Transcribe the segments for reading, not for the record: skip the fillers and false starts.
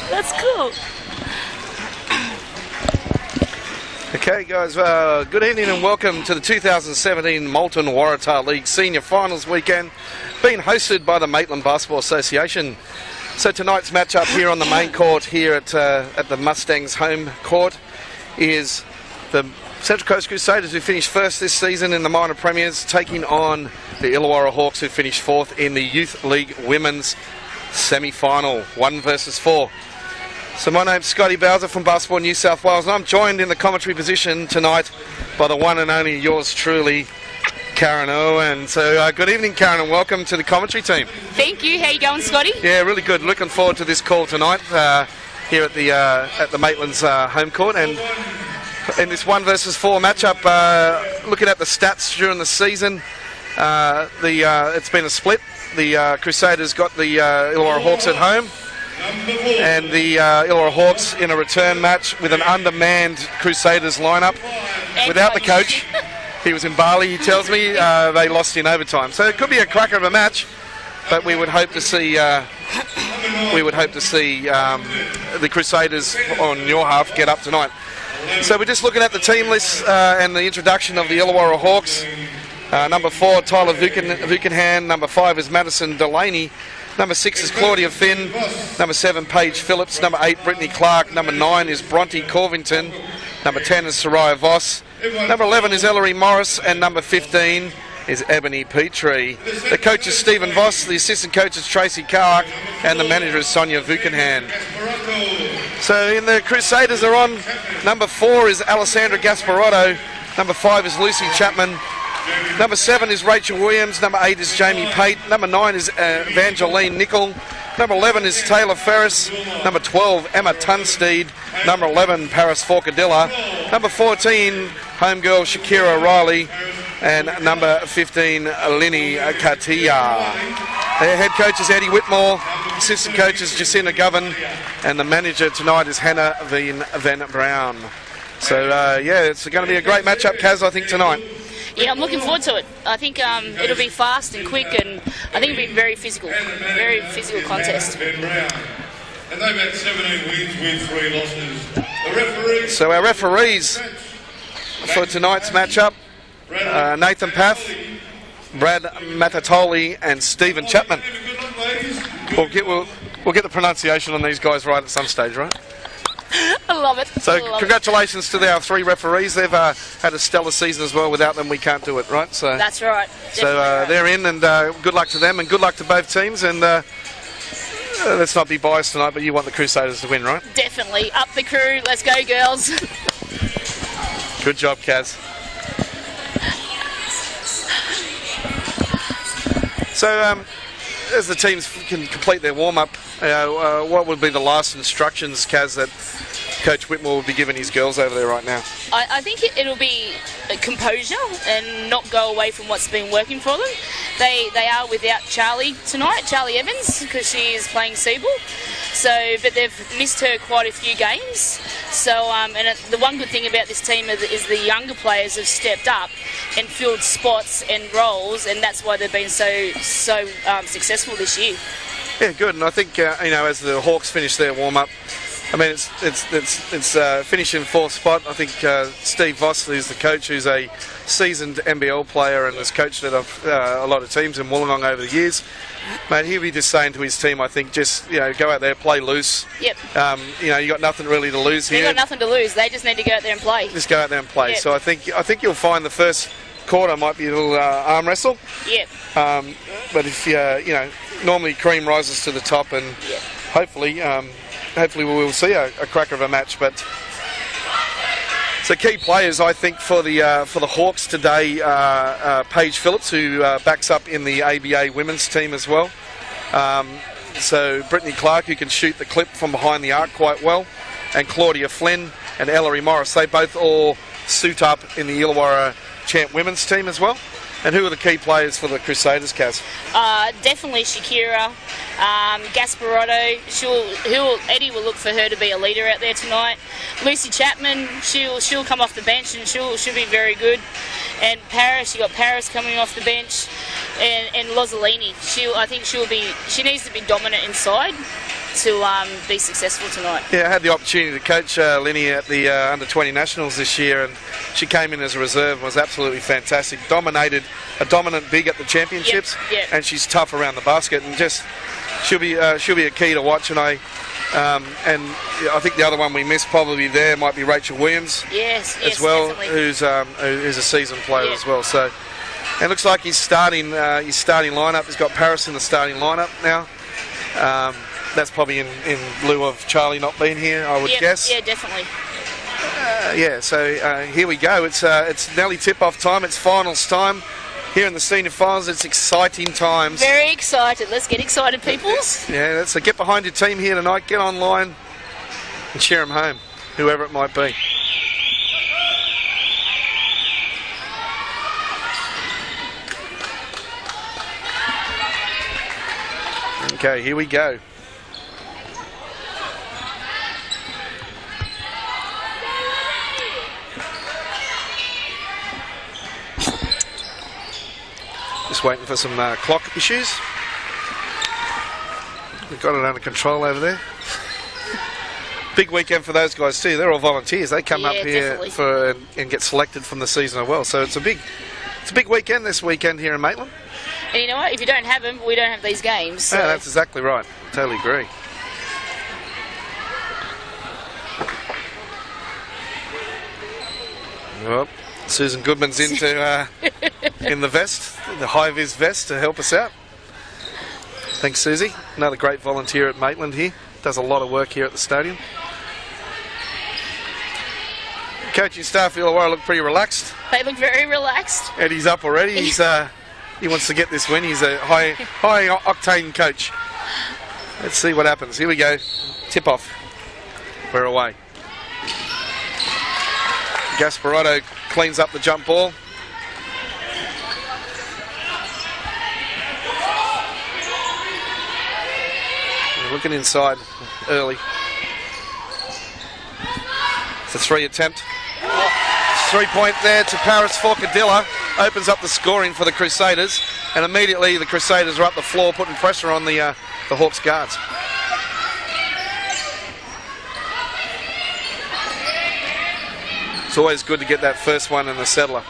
That's cool. Okay, guys, good evening and welcome to the 2017 Moulton Waratah League Senior Finals weekend, being hosted by the Maitland Basketball Association. So tonight's matchup here on the main court here at the Mustangs home court is the Central Coast Crusaders, who finished first this season in the minor premiers, taking on the Illawarra Hawks, who finished fourth in the Youth League Women's semi-final, 1 versus 4. So my name's Scotty Bowser from Basketball New South Wales, and I'm joined in the commentary position tonight by the one and only yours truly, Karen Owen. So good evening, Karen, and welcome to the commentary team. Thank you. How you going, Scotty? Yeah, really good. Looking forward to this call tonight here at the Maitland's home court, and in this 1 versus 4 matchup, looking at the stats during the season, it's been a split. The Crusaders got the Illawarra Hawks at home, and the Illawarra Hawks in a return match with an undermanned Crusaders lineup without the coach. He was in Bali, he tells me. They lost in overtime, so it could be a cracker of a match. But we would hope to see the Crusaders on your half get up tonight. So we're just looking at the team list and the introduction of the Illawarra Hawks. Number 4, Tyler Vukenhan. Number 5 is Madison Delaney. Number 6 is Claudia Finn. Number 7, Paige Phillips. Number 8, Brittany Clark. Number 9 is Bronte Corvington. Number 10 is Soraya Voss. Number 11 is Ellery Morris. And number 15 is Ebony Petrie. The coach is Stephen Voss. The assistant coach is Tracy Carr. And the manager is Sonia Vukenhan. So in the Crusaders are on. Number 4 is Alessandra Gasparotto. Number 5 is Lucy Chapman. Number 7 is Rachel Williams. Number 8 is Jamie Pate. Number 9 is Evangeline Nicol. Number 11 is Taylor Ferris. Number 12, Emma Tunsteed. Number 11, Paris Forcadilla. Number 14, homegirl Shakira Riley. And number 15, Linny Katia. Their head coach is Eddie Whitmore. Assistant coach is Jacinta Govan. And the manager tonight is Hannah Van Brown. So, yeah, it's going to be a great matchup, Kaz, I think, tonight. Yeah, I'm looking forward to it. I think it'll be fast and quick, and I think it'll be very physical contest. And they've had 17 wins with 3 losses. The referees. So our referees for tonight's matchup, Nathan Path, Brad Matatoli, and Stephen Chapman. We'll get the pronunciation on these guys right at some stage, right? I love it. So congratulations to our 3 referees. They've had a stellar season as well. Without them, we can't do it, right? So that's right. So they're in, and good luck to them, and good luck to both teams. And let's not be biased tonight, but you want the Crusaders to win, right? Definitely. Up the crew. Let's go, girls. Good job, Kaz. So as the teams can complete their warm-up, what would be the last instructions, Kaz, that Coach Whitmore will be giving his girls over there right now? I think it'll be composure and not go away from what's been working for them. They are without Charlie tonight, Charlie Evans, because she is playing Seabull. So, but they've missed her quite a few games. So, the one good thing about this team is the younger players have stepped up and filled spots and roles, and that's why they've been so successful this year. Yeah, good. And I think as the Hawks finish their warm-up, I mean, it's finishing 4th spot. I think Steve Voss, who's the coach, who's a seasoned NBL player and has coached at a lot of teams in Wollongong over the years, mate, he'll be just saying to his team, I think, just go out there, play loose. Yep. You got nothing really to lose here. They've got nothing to lose. They just need to go out there and play. Just go out there and play. Yep. So I think you'll find the first quarter might be a little arm wrestle. Yep. But if normally cream rises to the top, and yep. hopefully we will see a cracker of a match. But so key players, I think, for the Hawks today, Paige Phillips, who backs up in the ABA women's team as well. So Brittany Clark, who can shoot the clip from behind the arc quite well, and Claudia Flynn and Ellery Morris. They both all suit up in the Illawarra Champ women's team as well. And who are the key players for the Crusaders, Kaz? Definitely Shakira, Gasparotto. Eddie will look for her to be a leader out there tonight. Lucy Chapman, she'll come off the bench and she'll be very good. And Paris, you got Paris coming off the bench, and Lozzolini. I think she needs to be dominant inside. to be successful tonight. Yeah, I had the opportunity to coach Linny at the under-20 nationals this year, and she came in as a reserve and was absolutely fantastic. Dominated a dominant big at the championships, Yep. and she's tough around the basket, and just she'll be a key to watch. And I think the other one we missed probably there might be Rachel Williams, Yes, as well, definitely. who's a seasoned player as well. So it looks like his starting lineup. He's got Paris in the starting lineup now. That's probably in lieu of Charlie not being here, I would guess. Yeah, definitely. So here we go. It's nearly tip-off time. It's finals time. Here in the senior finals, it's exciting times. Very excited. Let's get excited, peoples. Yeah, so get behind your team here tonight. Get online and cheer them home, whoever it might be. Okay, here we go. Just waiting for some clock issues. We've got it under control over there. Big weekend for those guys too. They're all volunteers. They come up here and get selected from the season as well. So it's a big weekend this weekend here in Maitland. And you know what? If you don't have them, we don't have these games. So. Yeah, that's exactly right. Totally agree. Well, Susan Goodman's into in the vest, the high-vis vest, to help us out. Thanks, Susie. Another great volunteer at Maitland here. Does a lot of work here at the stadium. Coaching staff for Illawarra look pretty relaxed. They look very relaxed. Eddie's up already. He wants to get this win. He's a high-octane coach. Let's see what happens. Here we go. Tip-off. We're away. Gasparotto cleans up the jump ball. We're looking inside early. It's a 3 attempt. 3-point there to Paris Forcadilla. Opens up the scoring for the Crusaders. And immediately the Crusaders are up the floor, putting pressure on the Hawks guards. It's always good to get that first one in the settler.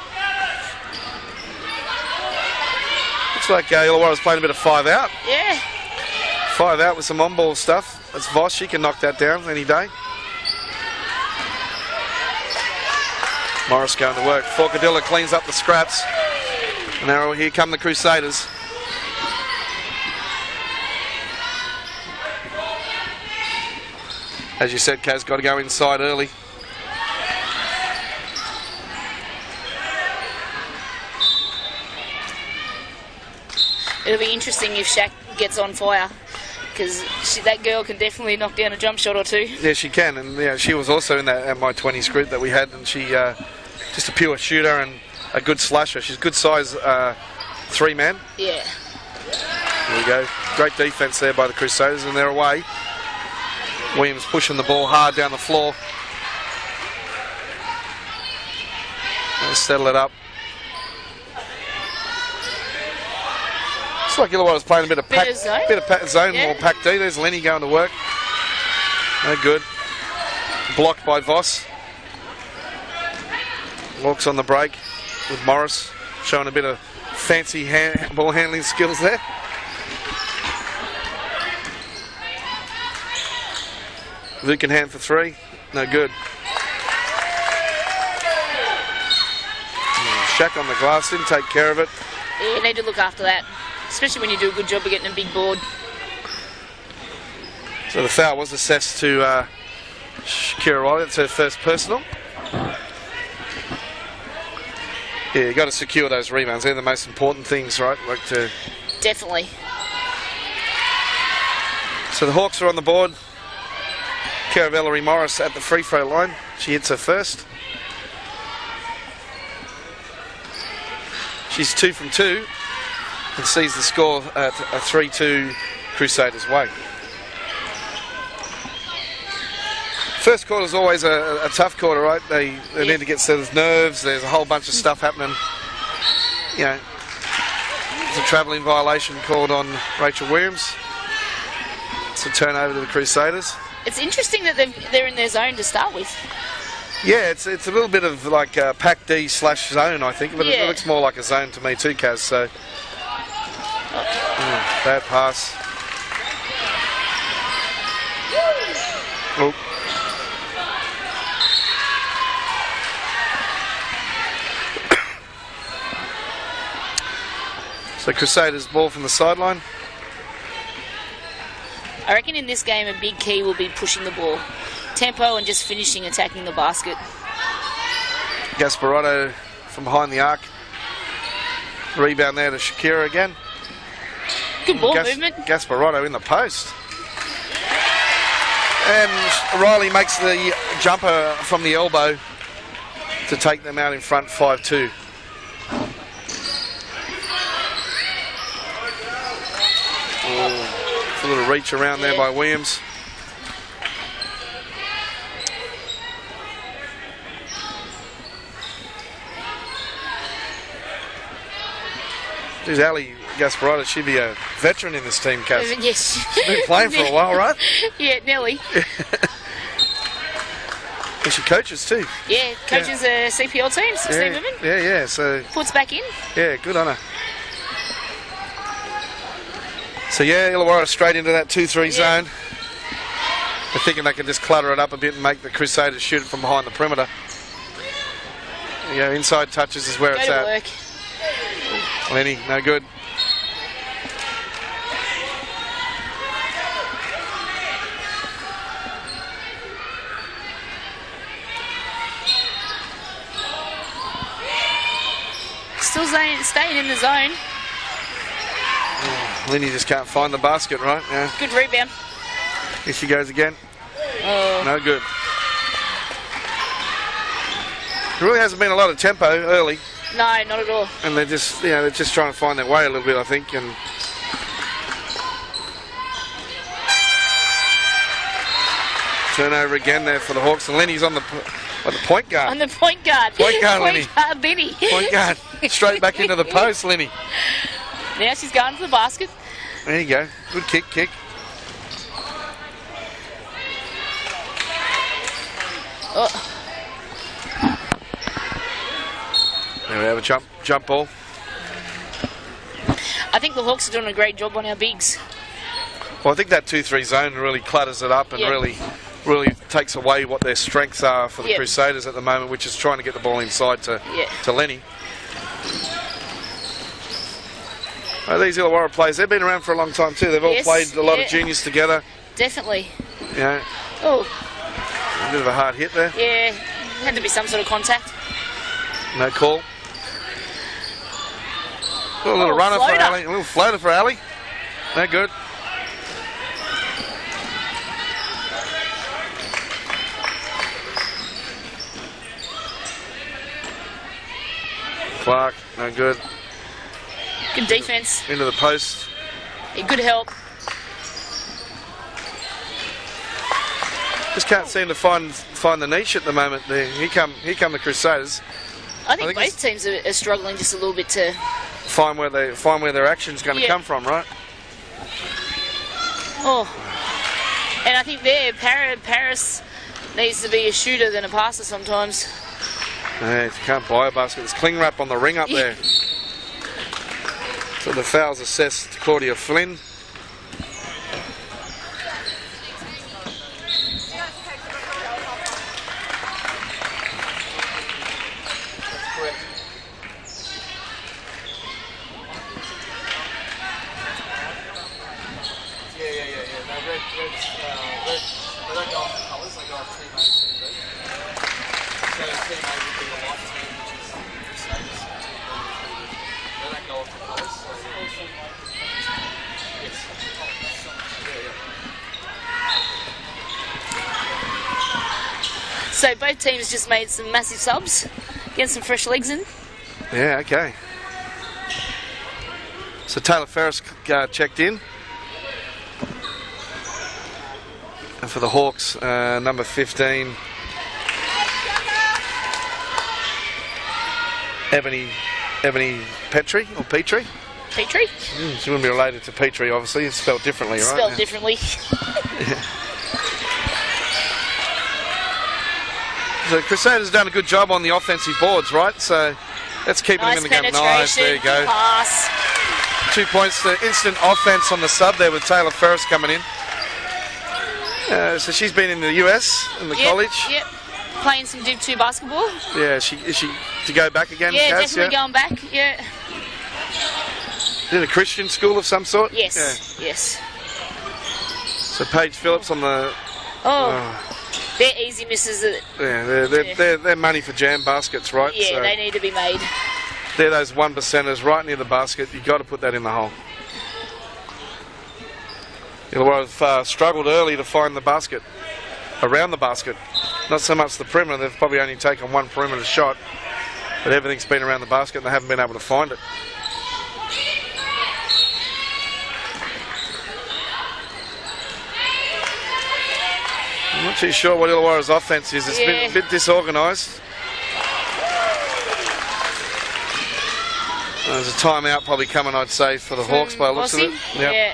Looks like Illawarra's playing a bit of 5 out. Yeah. 5 out with some on-ball stuff. That's Voss. She can knock that down any day. Morris going to work. Forcadilla cleans up the scraps. And now here come the Crusaders. As you said, Kaz, got to go inside early. It'll be interesting if Shaq gets on fire, because that girl can definitely knock down a jump shot or two. Yeah, she can, and yeah, she was also in that MI20s group that we had, and she just a pure shooter and a good slasher. She's a good size 3-man. Yeah. There we go. Great defense there by the Crusaders, and they're away. Williams pushing the ball hard down the floor. Let's settle it up. Looks like Illawarra's playing a bit of zone, yeah. More pack D. There's Lenny going to work. No good. Blocked by Voss. Walks on the break with Morris, showing a bit of fancy ball handling skills there. Vukenham for 3. No good. Shaq on the glass, didn't take care of it. Yeah, you need to look after that, especially when you do a good job of getting a big board. So the foul was assessed to Shakira Riley. That's her first personal. Yeah, you got to secure those rebounds. They're the most important things, right? Definitely. So the Hawks are on the board. Caravellary Morris at the free throw line. She hits her first. She's 2 from 2 and sees the score at a 3-2 Crusaders way. First quarter is always a tough quarter, right? They need to get set of nerves. There's a whole bunch of stuff happening. You know, there's a travelling violation called on Rachel Williams. It's a turnover to the Crusaders. It's interesting that they're in their zone to start with. Yeah, it's a little bit of like pack D / zone, I think, but Yeah. it looks more like a zone to me too, Kaz. So bad pass. Oh. So Crusaders ball from the sideline. I reckon in this game a big key will be pushing the ball. Tempo and just finishing attacking the basket. Gasparotto from behind the arc. Rebound there to Shakira again. Good ball movement. Gasparotto in the post. And Riley makes the jumper from the elbow to take them out in front 5-2. A little reach around there by Williams. Geez, Ali Gasparotto, she'd be a veteran in this team, Kaz. Yes. She's been playing for a while, right? Yeah, Nelly. And she coaches too. Yeah, coaches a CPL team, 16 women. Yeah, so... Puts back in. Yeah, good on her. So yeah, Illawarra straight into that 2-3 zone. They're thinking they can just clutter it up a bit and make the Crusaders shoot it from behind the perimeter. Yeah, inside touches is where Go it's to at. work. Lenny, no good. Still staying in the zone. Lenny just can't find the basket, right? Yeah. Good rebound. Here she goes again. Oh. No good. There really hasn't been a lot of tempo early, No, not at all. and they're just, they're just trying to find their way a little bit, I think. And turnover again there for the Hawks, and Lenny's on the point guard. On the point guard. Point guard, Lenny. Point guard, Lenny. Point guard, straight back into the post, Lenny. Now she's going to the basket. There you go. Good kick. Oh. There we have a jump ball. I think the Hawks are doing a great job on our bigs. Well, I think that 2-3 zone really clutters it up and really takes away what their strengths are for the Crusaders at the moment, which is trying to get the ball inside to Lenny. These Illawarra players, they've been around for a long time too. They've all played a lot of juniors together. Definitely. Yeah. Oh. A bit of a hard hit there. Yeah, had to be some sort of contact. No call. A little runner floater. for Ali. A little floater for Ali. No good. Clark, no good. Good defense. Into the post. Yeah, good help. Just can't seem to find the niche at the moment. Here come the Crusaders. I think both teams are struggling just a little bit to find where their action's going to come from, right? Oh, and I think Paris needs to be a shooter than a passer sometimes. Yeah, you can't buy a basket. There's cling wrap on the ring up there. So the foul's assessed to Claudia Flynn. So both teams just made some massive subs, getting some fresh legs in. Yeah, okay. So Taylor Ferris checked in. And for the Hawks, number 15, Ebony Petrie. Petrie. She wouldn't be related to Petrie, obviously. It's spelled differently, right? Spelled differently. So Crusaders done a good job on the offensive boards, right? So that's keeping them in the game. Nice, there you go. Pass. 2 points to instant offense on the sub there with Taylor Ferris coming in. So she's been in the US, in the college. Yep. Playing some Div 2 basketball. Yeah, is she to go back again? Yeah, Kaz? definitely going back. Yeah. Did a Christian school of some sort? Yes. Yeah. Yes. So Paige Phillips on the. They're easy misses. Yeah, they're money for jam baskets, right? Yeah, so they need to be made. they're those 1%ers right near the basket. You've got to put that in the hole. Illawarra have struggled early to find the basket, around the basket. Not so much the perimeter. They've probably only taken one perimeter shot, but everything's been around the basket and they haven't been able to find it. I'm not too sure what Illawarra's offense is. It's been a bit disorganised. There's a timeout probably coming, I'd say, for the Hawks by the looks of it. Yep. Yeah.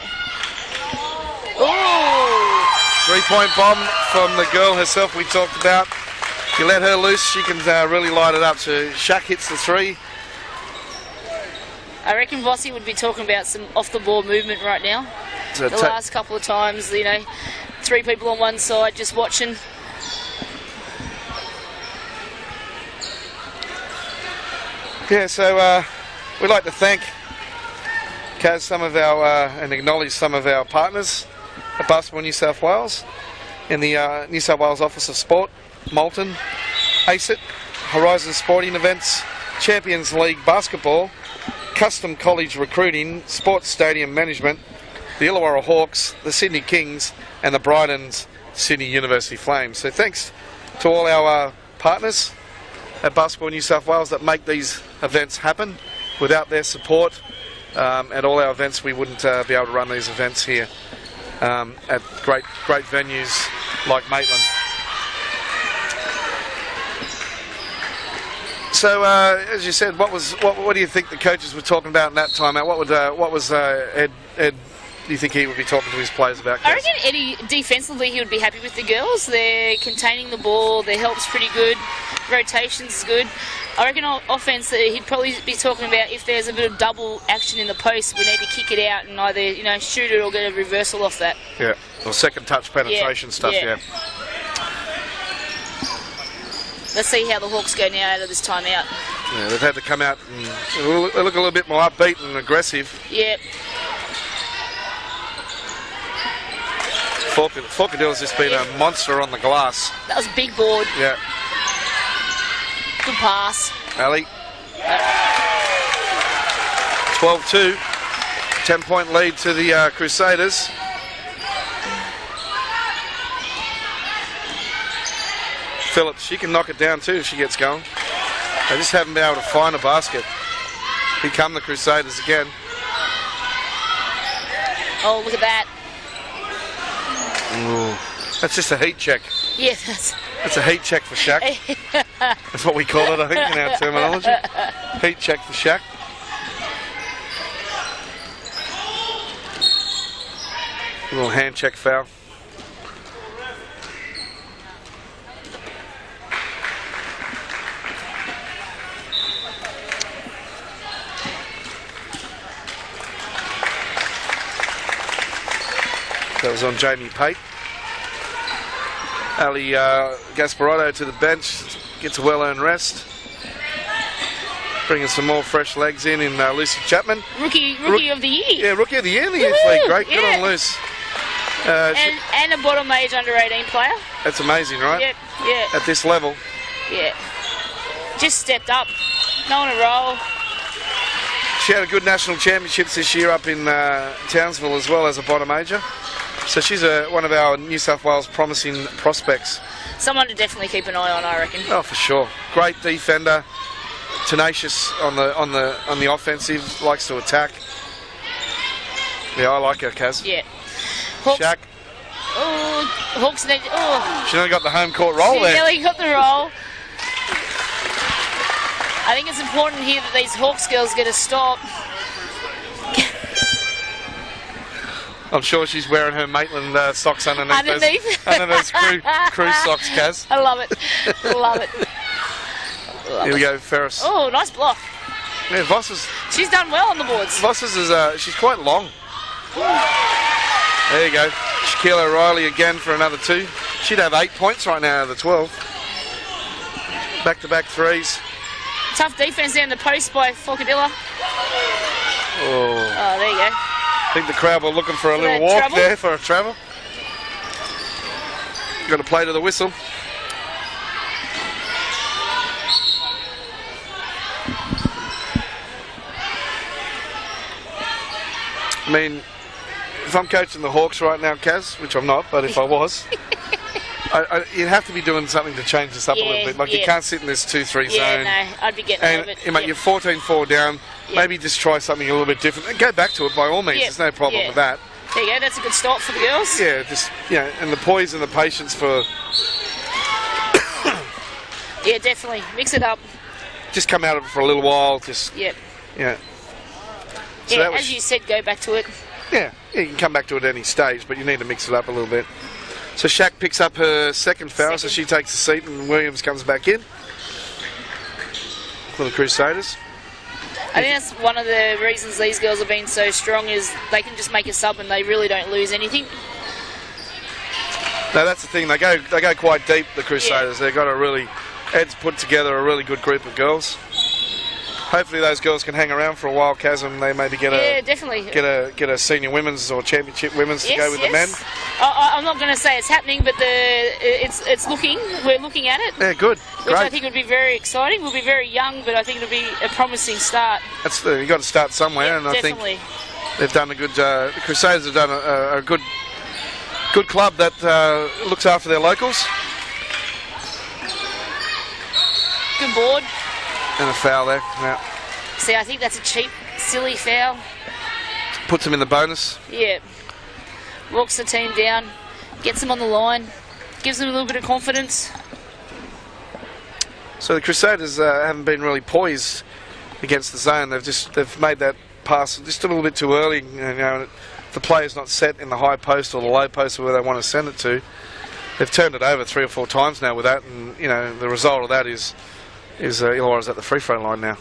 Oh! 3-point bomb from the girl herself we talked about. If you let her loose, she can really light it up. So Shaq hits the three. I reckon Vossi would be talking about some off-the-ball movement right now. So the last couple of times, you know, 3 people on one side just watching. Yeah, so we'd like to thank Kaz, some of our, and acknowledge some of our partners at Basketball New South Wales, in the New South Wales Office of Sport, Moulton, ACIT, Horizon Sporting Events, Champions League Basketball, Custom College Recruiting, Sports Stadium Management, the Illawarra Hawks, the Sydney Kings, and the Brightons Sydney University Flames. So thanks to all our partners at Basketball New South Wales that make these events happen. Without their support at all our events, we wouldn't be able to run these events here at great venues like Maitland. So, as you said, what do you think the coaches were talking about in that timeout? What was Ed? Do you think he would be talking to his players about? I reckon Eddie, defensively, he would be happy with the girls. They're containing the ball. Their help's pretty good. Rotation's good. I reckon on offense, he'd probably be talking about if there's a bit of double action in the post, we need to kick it out and either shoot it or get a reversal off that. Yeah, or second touch penetration stuff. Yeah. Let's see how the Hawks go now out of this timeout. Yeah, they've had to come out and they look a little bit more upbeat and aggressive. Yeah. Forkadill's just been a monster on the glass. That was a big board. Yeah. Good pass. Ali. 12-2. 10-point lead to the Crusaders. Phillips, she can knock it down too if she gets going. They just haven't been able to find a basket. Here come the Crusaders again. Oh, look at that. Ooh, that's just a heat check. Yeah, that's a heat check for Shaq. That's what we call it, I think, in our terminology. Heat check for Shaq. A little hand check foul. That was on Jamie Pate. Ali Gasparotto to the bench, gets a well-earned rest. Bringing some more fresh legs in Lucy Chapman. Rookie of the year. Yeah, Rookie of the Year in the youth league. Great, good on Luce. And a bottom age under 18 player. That's amazing, right? Yep, yeah. At this level. Yeah. Just stepped up. Not on a roll. She had a good national championships this year up in Townsville as well as a bottom ager. So she's one of our New South Wales promising prospects. Someone to definitely keep an eye on, I reckon. Oh, for sure. Great defender, tenacious on the offensive, likes to attack. Yeah, I like her, Kaz. Yeah. Hawks. Shaq. Oh, Hawks. She nearly got the home court roll there. She nearly got the roll. I think it's important here that these Hawks girls get a stop. I'm sure she's wearing her Maitland socks underneath those crew socks, Kaz. I love it. Love it. Here we go, Ferris. Oh, nice block. Yeah, Voss's. She's done well on the boards. Voss's is she's quite long. There you go. Shaquille O'Reilly again for another 2. She'd have 8 points right now out of the 12. Back-to-back threes. Tough defense down the post by Forcadilla. Oh, there you go. I think the crowd were looking for a little walk there for a travel. Got to play to the whistle. I mean, if I'm coaching the Hawks right now, Kaz, which I'm not, but if I was, you'd have to be doing something to change this up a little bit. Like you can't sit in this 2-3 zone. Yeah, no, I'd be getting out of it. And you're 14-4 down. Maybe just try something a little bit different and go back to it by all means. There's no problem with that. There you go. That's a good start for the girls. Yeah, just and the poise and the patience for. Yeah, definitely mix it up. Just come out of it for a little while. Just So as you said, go back to it. Yeah, you can come back to it at any stage, but you need to mix it up a little bit. So Shaq picks up her second foul, so she takes the seat, and Williams comes back in for the Crusaders. I think that's one of the reasons these girls have been so strong is they can just make a sub and they really don't lose anything. No, that's the thing. They go quite deep. The Crusaders. They've got Ed's put together a really good group of girls. Hopefully those girls can hang around for a while, Kaz, and they maybe get a senior women's or championship women's to go with the men. I'm not going to say it's happening, but it's looking. We're looking at it. Yeah, good. Which I think would be very exciting. We'll be very young, but I think it'll be a promising start. You've got to start somewhere, and definitely. I think they've done a good. The Crusaders have done a good club that looks after their locals. Good board. And a foul there. Yeah. See, I think that's a cheap, silly foul. Puts them in the bonus. Yeah. Walks the team down, gets them on the line, gives them a little bit of confidence. So the Crusaders haven't been really poised against the zone. They've made that pass just a little bit too early. If the player's not set in the high post or the low post where they want to send it to, they've turned it over 3 or 4 times now with that, and the result of that is Illawarra's at the free throw line now.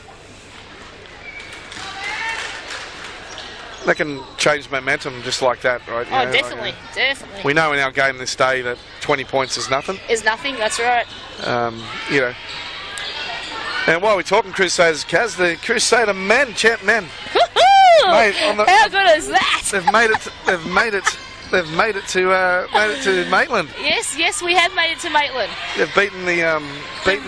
They can change momentum just like that, right? Definitely. We know in our game this day that 20 points is nothing. Is nothing, that's right. And while we're talking Crusaders, Kaz, the Crusader men, champ men. Mate, how good is that? They've made it to Maitland. Yes, we have made it to Maitland. They've beaten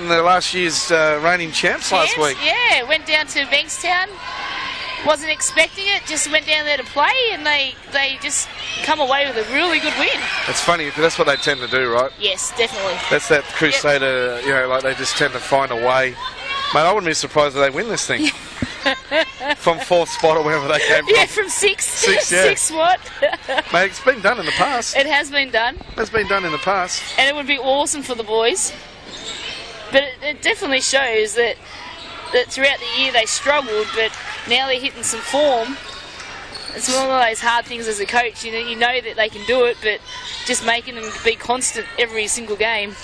the last year's reigning champs last week. Yeah, went down to Bankstown. Wasn't expecting it, just went down there to play, and they just come away with a really good win. It's funny, because that's what they tend to do, right? Yes, definitely. That's that Crusader, they just tend to find a way. Mate, I wouldn't be surprised if they win this thing. From 4th spot or wherever they came from. Yeah, from 6. 6, yeah. 6 what? Mate, it's been done in the past. It has been done. It's been done in the past. And it would be awesome for the boys. But it definitely shows that throughout the year they struggled, but now they're hitting some form. It's one of those hard things as a coach. You know that they can do it, but just making them be constant every single game.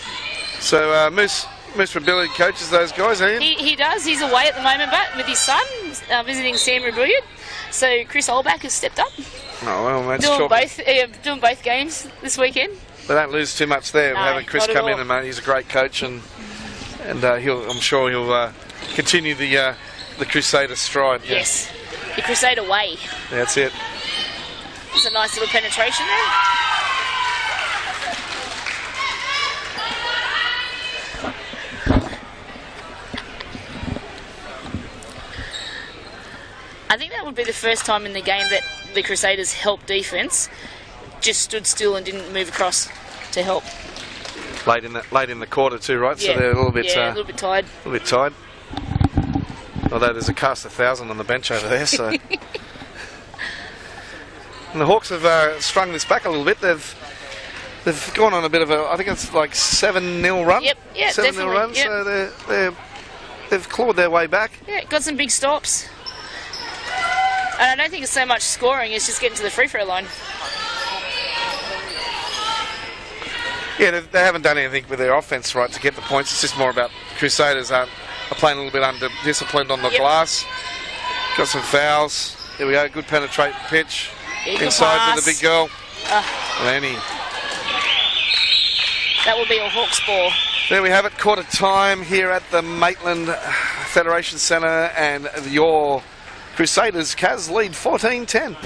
So Moose Billy coaches those guys, eh? He does. He's away at the moment, but with his son visiting Sam Rebullion. So Chris Olbach has stepped up. Oh well, that's doing both games this weekend. They don't lose too much there. No, having Chris come in, and mate, he's a great coach, and I'm sure he'll continue the Crusader stride. Yeah. Yes, the Crusader way. That's it. It's a nice little penetration there. I think that would be the first time in the game that the Crusaders helped defence, just stood still and didn't move across to help. Late in the quarter too, right? Yeah. So they're a little bit a little bit tired. A little bit tired. Although there's a cast 1,000 on the bench over there, so. And the Hawks have strung this back a little bit. They've gone on a bit of I think it's like 7-0 run. Yep, 7-0 run. Yep. So they've clawed their way back. Yeah, got some big stops. And I don't think it's so much scoring; it's just getting to the free throw line. Yeah, they haven't done anything with their offense, right, to get the points. It's just more about Crusaders are playing a little bit under-disciplined on the glass. Got some fouls. There we go, good penetrating pitch. Inside to the big girl. Lenny. That will be a Hawks ball. There we have it, quarter time here at the Maitland Federation Centre, and your Crusaders, Kaz, lead 14-10.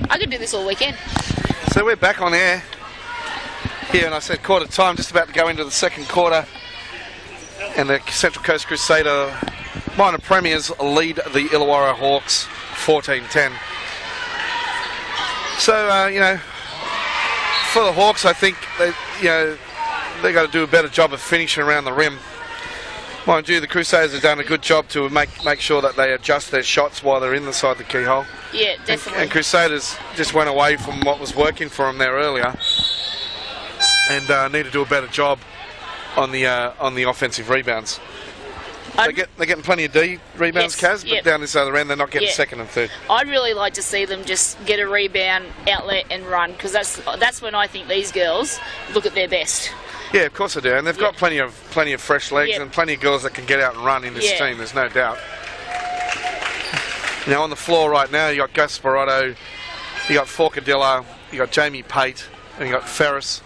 I could do this all weekend. So we're back on air here, and I said quarter time, just about to go into the second quarter, and the Central Coast Crusader minor premiers lead the Illawarra Hawks 14-10. So you know, for the Hawks, I think they got to do a better job of finishing around the rim. Mind you, the Crusaders have done a good job to make sure that they adjust their shots while they're inside the keyhole. Yeah, definitely. And Crusaders just went away from what was working for them there earlier, and need to do a better job on the offensive rebounds. They're getting plenty of D rebounds, yes, Kaz, but down this other end they're not getting second and third. I'd really like to see them just get a rebound, outlet, and run, because that's when I think these girls look at their best. Yeah, of course they do, and they've got plenty of fresh legs and plenty of girls that can get out and run in this team. There's no doubt. Now on the floor right now, you got Gus Waratah, you got Forcadilla, you got Jamie Pate, and you got Ferris,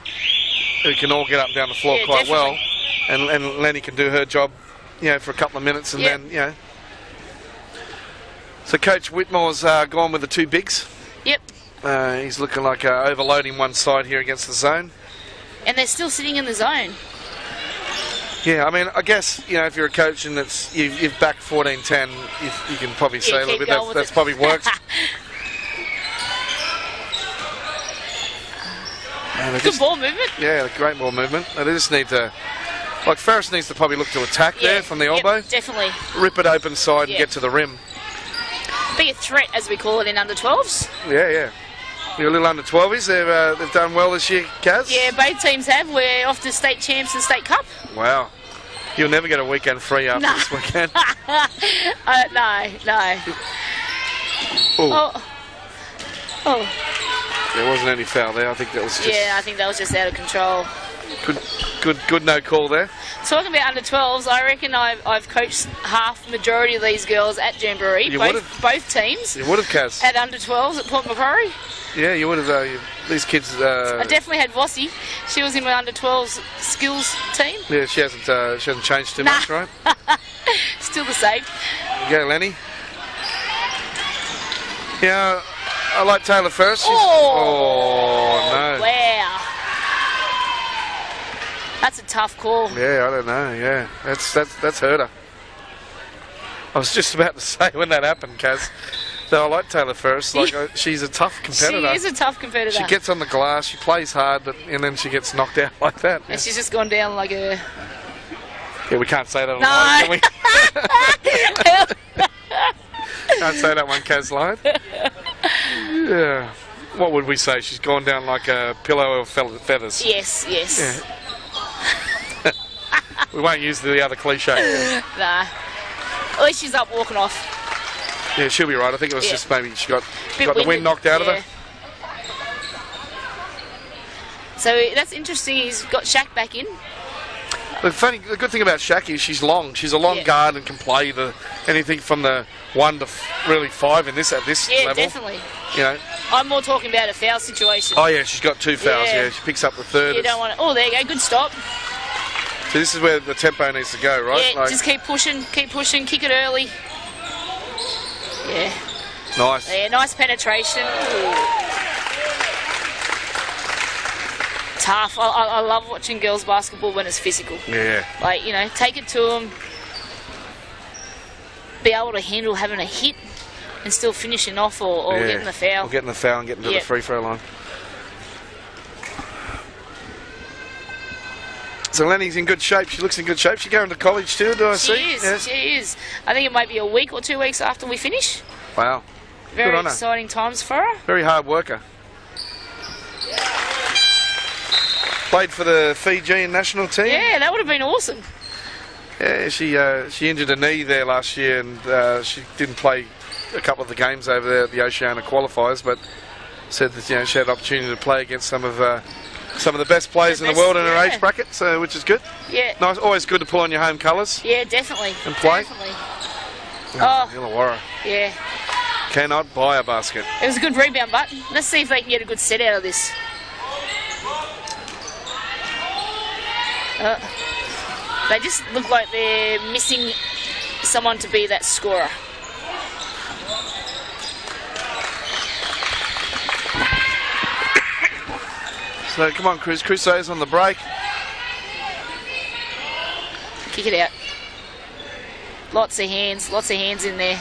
who can all get up and down the floor quite well, and Lenny can do her job, for a couple of minutes, and then So Coach Whitmore's gone with the two bigs. Yep. He's looking like overloading one side here against the zone. And they're still sitting in the zone. Yeah, I mean, I guess, if you're a coach and you've backed 14-10, you can probably say a little bit that's probably worked. Good ball movement. Yeah, great ball movement. They just need to, Ferris needs to probably look to attack there from the elbow. Definitely. Rip it open side and get to the rim. Be a threat, as we call it in under 12s. Yeah. You're a little under 12s. They've done well this year, Kaz. Yeah, both teams have. We're off to state champs and state cup. Wow. You'll never get a weekend free after this weekend. No. Oh. There wasn't any foul there. I think that was just... Yeah, I think that was just out of control. Good no call there. Talking about under 12s, I reckon I've coached majority of these girls at Jamboree. Both teams. You would have, Kaz. At under 12s at Port Macquarie. Yeah, you would have. These kids. I definitely had Vossi. She was in my under 12s skills team. Yeah, she hasn't changed too much, right? Still the same. Yeah, Lenny. Yeah, I like Taylor first. Oh no! Wow, that's a tough call. Yeah, I don't know. Yeah, that's hurt her. I was just about to say when that happened, Kaz. So I like Taylor Ferris. She's a tough competitor. She is a tough competitor. She gets on the glass, she plays hard, and then she gets knocked out like that. And she's just gone down like a... Yeah, we can't say that online, can we? Can't say that one, Kaz Live. Yeah. What would we say? She's gone down like a pillow of feathers. Yes. Yeah. We won't use the other cliche. Nah. At least she's up walking off. Yeah, she'll be right. I think it was just maybe she got the wind knocked out of her. So that's interesting. He's got Shaq back in. The good thing about Shaq is she's long. She's a long guard and can play anything from the 1 to really 5 at this level. Yeah, definitely. I'm more talking about a foul situation. Oh yeah, she's got 2 fouls. Yeah, she picks up the third. You don't want to. Oh, there you go. Good stop. So this is where the tempo needs to go, right? Yeah, just keep pushing, kick it early. Nice. Yeah, nice penetration. Ooh. Tough. I love watching girls basketball when it's physical. Yeah. Like, you know, take it to them. Be able to handle having a hit and still finishing off or getting the foul. Or getting the foul and getting to the free throw line. So Lenny's in good shape. She looks in good shape. She's going to college too, do I see? She is. Yes. She is. I think it might be a week or 2 weeks after we finish. Wow. Very exciting times for her. Very hard worker. Played for the Fijian national team. Yeah, that would have been awesome. Yeah, she injured a knee there last year, and she didn't play a couple of the games over there at the Oceania qualifiers, but said that she had an opportunity to play against some of the best players in the world in her age bracket, so which is good. Yeah. Nice, always good to pull on your home colours. Yeah, definitely. And play. Definitely. Illawarra. Yeah. Cannot buy a basket. It was a good rebound, but let's see if they can get a good set out of this. They just look like they're missing someone to be that scorer. So come on, Crusaders on the break. Kick it out. Lots of hands in there.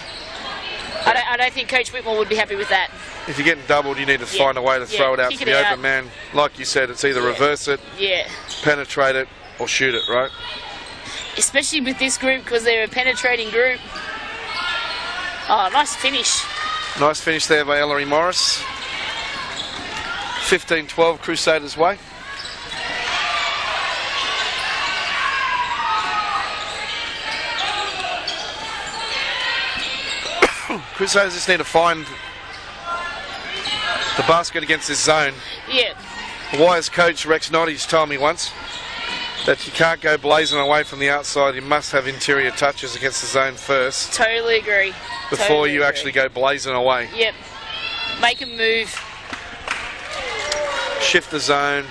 I don't think Coach Whitmore would be happy with that. If you're getting doubled, you need to find a way to throw it out to the open man. Like you said, it's either reverse it, penetrate it, or shoot it, right? Especially with this group, because they're a penetrating group. Oh, nice finish. Nice finish there by Ellery Morris. 15-12 Crusaders way. Crusaders just need to find the basket against this zone. Yeah. The Wires coach Rex Notty's told me once that you can't go blazing away from the outside. You must have interior touches against the zone first. Totally agree. Before you actually go blazing away. Yep. Make them move. Shift the zone.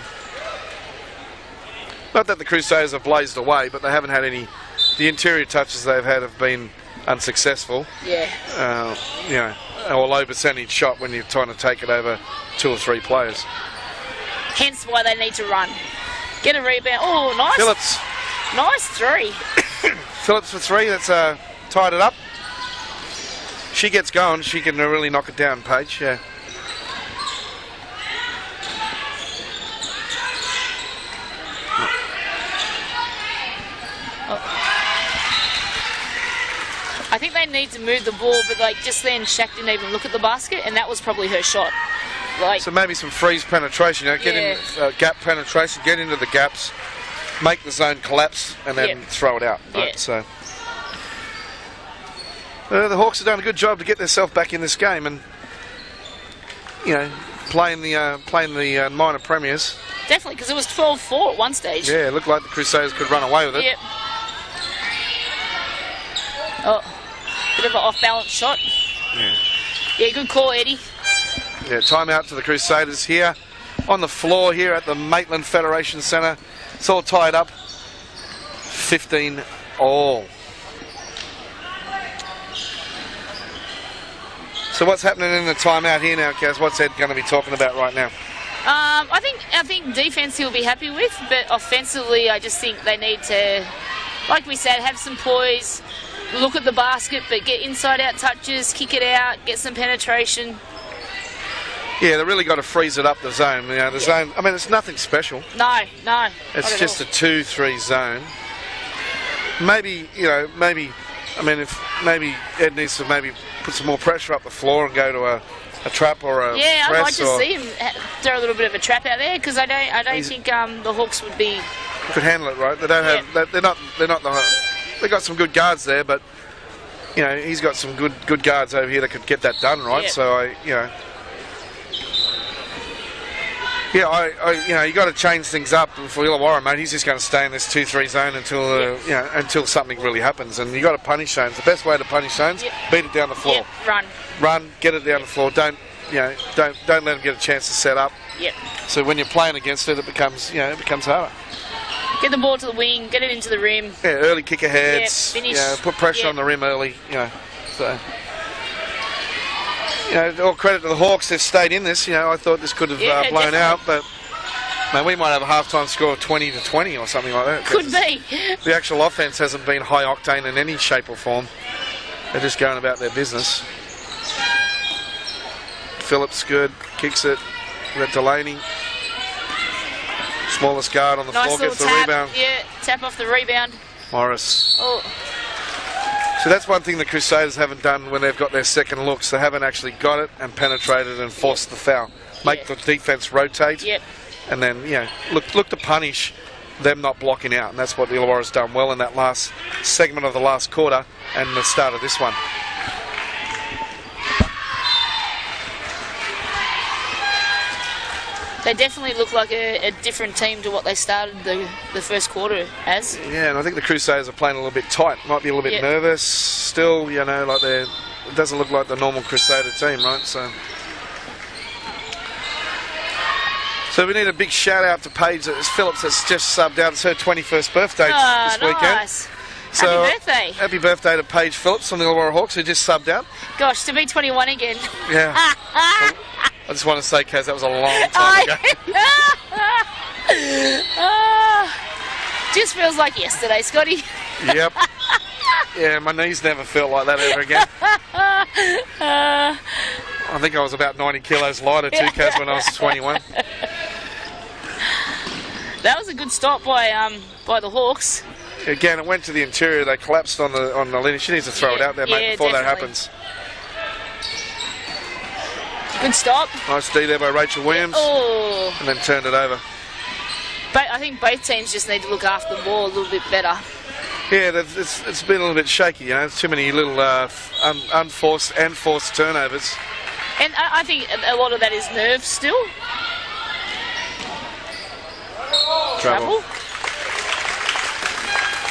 Not that the Crusaders have blazed away, but they haven't had any. The interior touches they've had have been unsuccessful. Yeah. Or low percentage shot when you're trying to take it over 2 or 3 players. Hence why they need to run. Get a rebound. Oh, nice. Phillips. Nice 3. Phillips for 3. That's tied it up. She gets going. She can really knock it down, Paige. Yeah. I think they need to move the ball, but just then Shaq didn't even look at the basket, and that was probably her shot. So maybe some freeze penetration, get in gap penetration, get into the gaps, make the zone collapse, and then throw it out. Right? Yeah. So the Hawks have done a good job to get themselves back in this game, and playing the minor premiers. Definitely, because it was 12-4 at one stage. Yeah, it looked like the Crusaders could run away with it. Yep. Oh, bit of an off-balance shot. Yeah, good call, Eddie. Yeah, timeout to the Crusaders here on the floor here at the Maitland Federation Centre. It's all tied up. 15 all. So what's happening in the timeout here now, Kaz? What's Ed going to be talking about right now? I think defense he'll be happy with, but offensively I just think they need to, like we said, have some poise, look at the basket, but get inside-out touches, kick it out, get some penetration. Yeah, they really got to freeze it up, the zone. The zone, I mean, it's nothing special. No. It's just a 2-3 zone. Maybe Ed needs to maybe put some more pressure up the floor and go to a trap or a press. I'd like to see him throw a little bit of a trap out there, because I don't think the Hawks would be... Could handle it, right? They don't have... They're not they got some good guards there, but he's got some good guards over here that could get that done, right? Yep. So you got to change things up for Illawarra, mate. He's just going to stay in this 2-3 zone until something really happens, and you got to punish zones. The best way to punish zones, beat it down the floor. Yep. Run, get it down the floor. Don't let them get a chance to set up. Yep. So when you're playing against it, it becomes harder. Get the ball to the wing, get it into the rim. Yeah, early kick aheads. Finish. Put pressure on the rim early. So. You know, all credit to the Hawks, they've stayed in this. You know, I thought this could have blown definitely. out, but man, we might have a half-time score of 20-20 or something like that. Could be. The actual offense hasn't been high octane in any shape or form. They're just going about their business. Phillips good, kicks it. We've got Delaney. Smallest guard on the Nice floor, little gets the tap. rebound. Yeah, tap off the rebound. Morris. Oh, So that's one thing the Crusaders haven't done when they've got their second looks. They haven't actually got it and penetrated and forced the foul. Make the defence rotate. yep. And then, you know, look to punish them not blocking out. And that's what the Illawarra's done well in that last segment of the last quarter and the start of this one. They definitely look like a different team to what they started the first quarter as. Yeah, and I think the Crusaders are playing a little bit tight. Might be a little bit nervous still, you know, like it doesn't look like the normal Crusader team, right? So we need a big shout out to Paige Phillips that's just subbed out. It's her 21st birthday this weekend. Nice. So, happy birthday. Happy birthday to Paige Phillips from the Illawarra Hawks who just subbed out. Gosh, to be 21 again. Yeah. I just want to say, Kaz, that was a long time ago. Just feels like yesterday, Scotty. Yep. Yeah, my knees never felt like that ever again. I think I was about 90 kilos lighter too, Kaz, when I was 21. That was a good stop by the Hawks. Again, it went to the interior. They collapsed on the linear. She needs to throw it out there, mate, before that happens. Good stop. Nice D there by Rachel Williams. Oh. And then turned it over. But I think both teams just need to look after the ball a little bit better. Yeah, it's been a little bit shaky, you know. There's too many little unforced and forced turnovers. And I think a lot of that is nerves still. Trouble.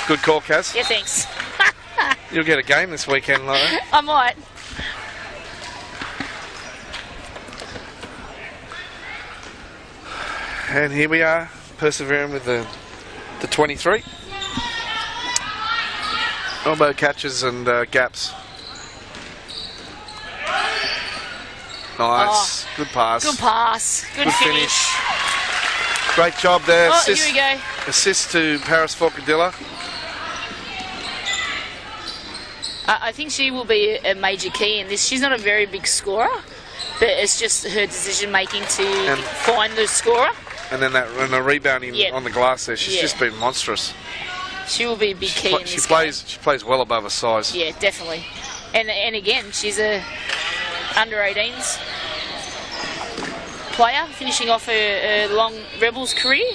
Good call, Kaz. Yeah, thanks. You'll get a game this weekend, like that. I might. And here we are, persevering with the 23. Elbow catches and gaps. Nice. Good pass. Good pass. Good finish. Great job there. Oh, here we go. Assist to Paris Forcadilla. I think she will be a major key in this. She's not a very big scorer, but it's just her decision making to find the scorer. And then the rebounding on the glass there. She's just been monstrous. She will be a big key in this game. She plays well above her size. Yeah, definitely. And again, she's a under 18s player, finishing off her long Rebels career.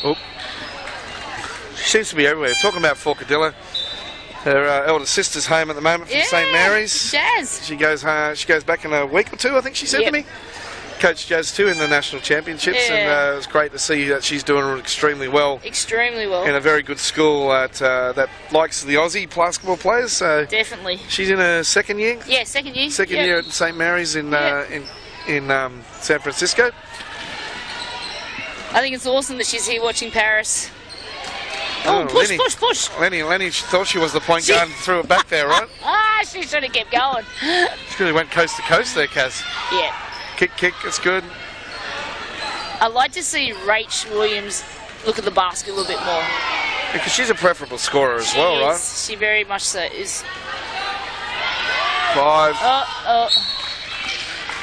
Oh. She seems to be everywhere. Talking about Forcadilla, her elder sister's home at the moment from St Mary's. Jazz. She goes back in a week or two, I think she said to me. Coached Jazz too in the national championships, and it's great to see that she's doing extremely well. Extremely well. In a very good school that likes the Aussie basketball players. So definitely. She's in her second year. Yeah, second year. Second year at St Mary's in San Francisco. I think it's awesome that she's here watching Paris. Oh, push. Lenny thought she was the point guard and threw it back there, right? She should have kept going. She really went coast to coast there, Kaz. Yeah. Kick, it's good. I'd like to see Rach Williams look at the basket a little bit more. Because she's a preferable scorer as well, right? She very much so is. 5.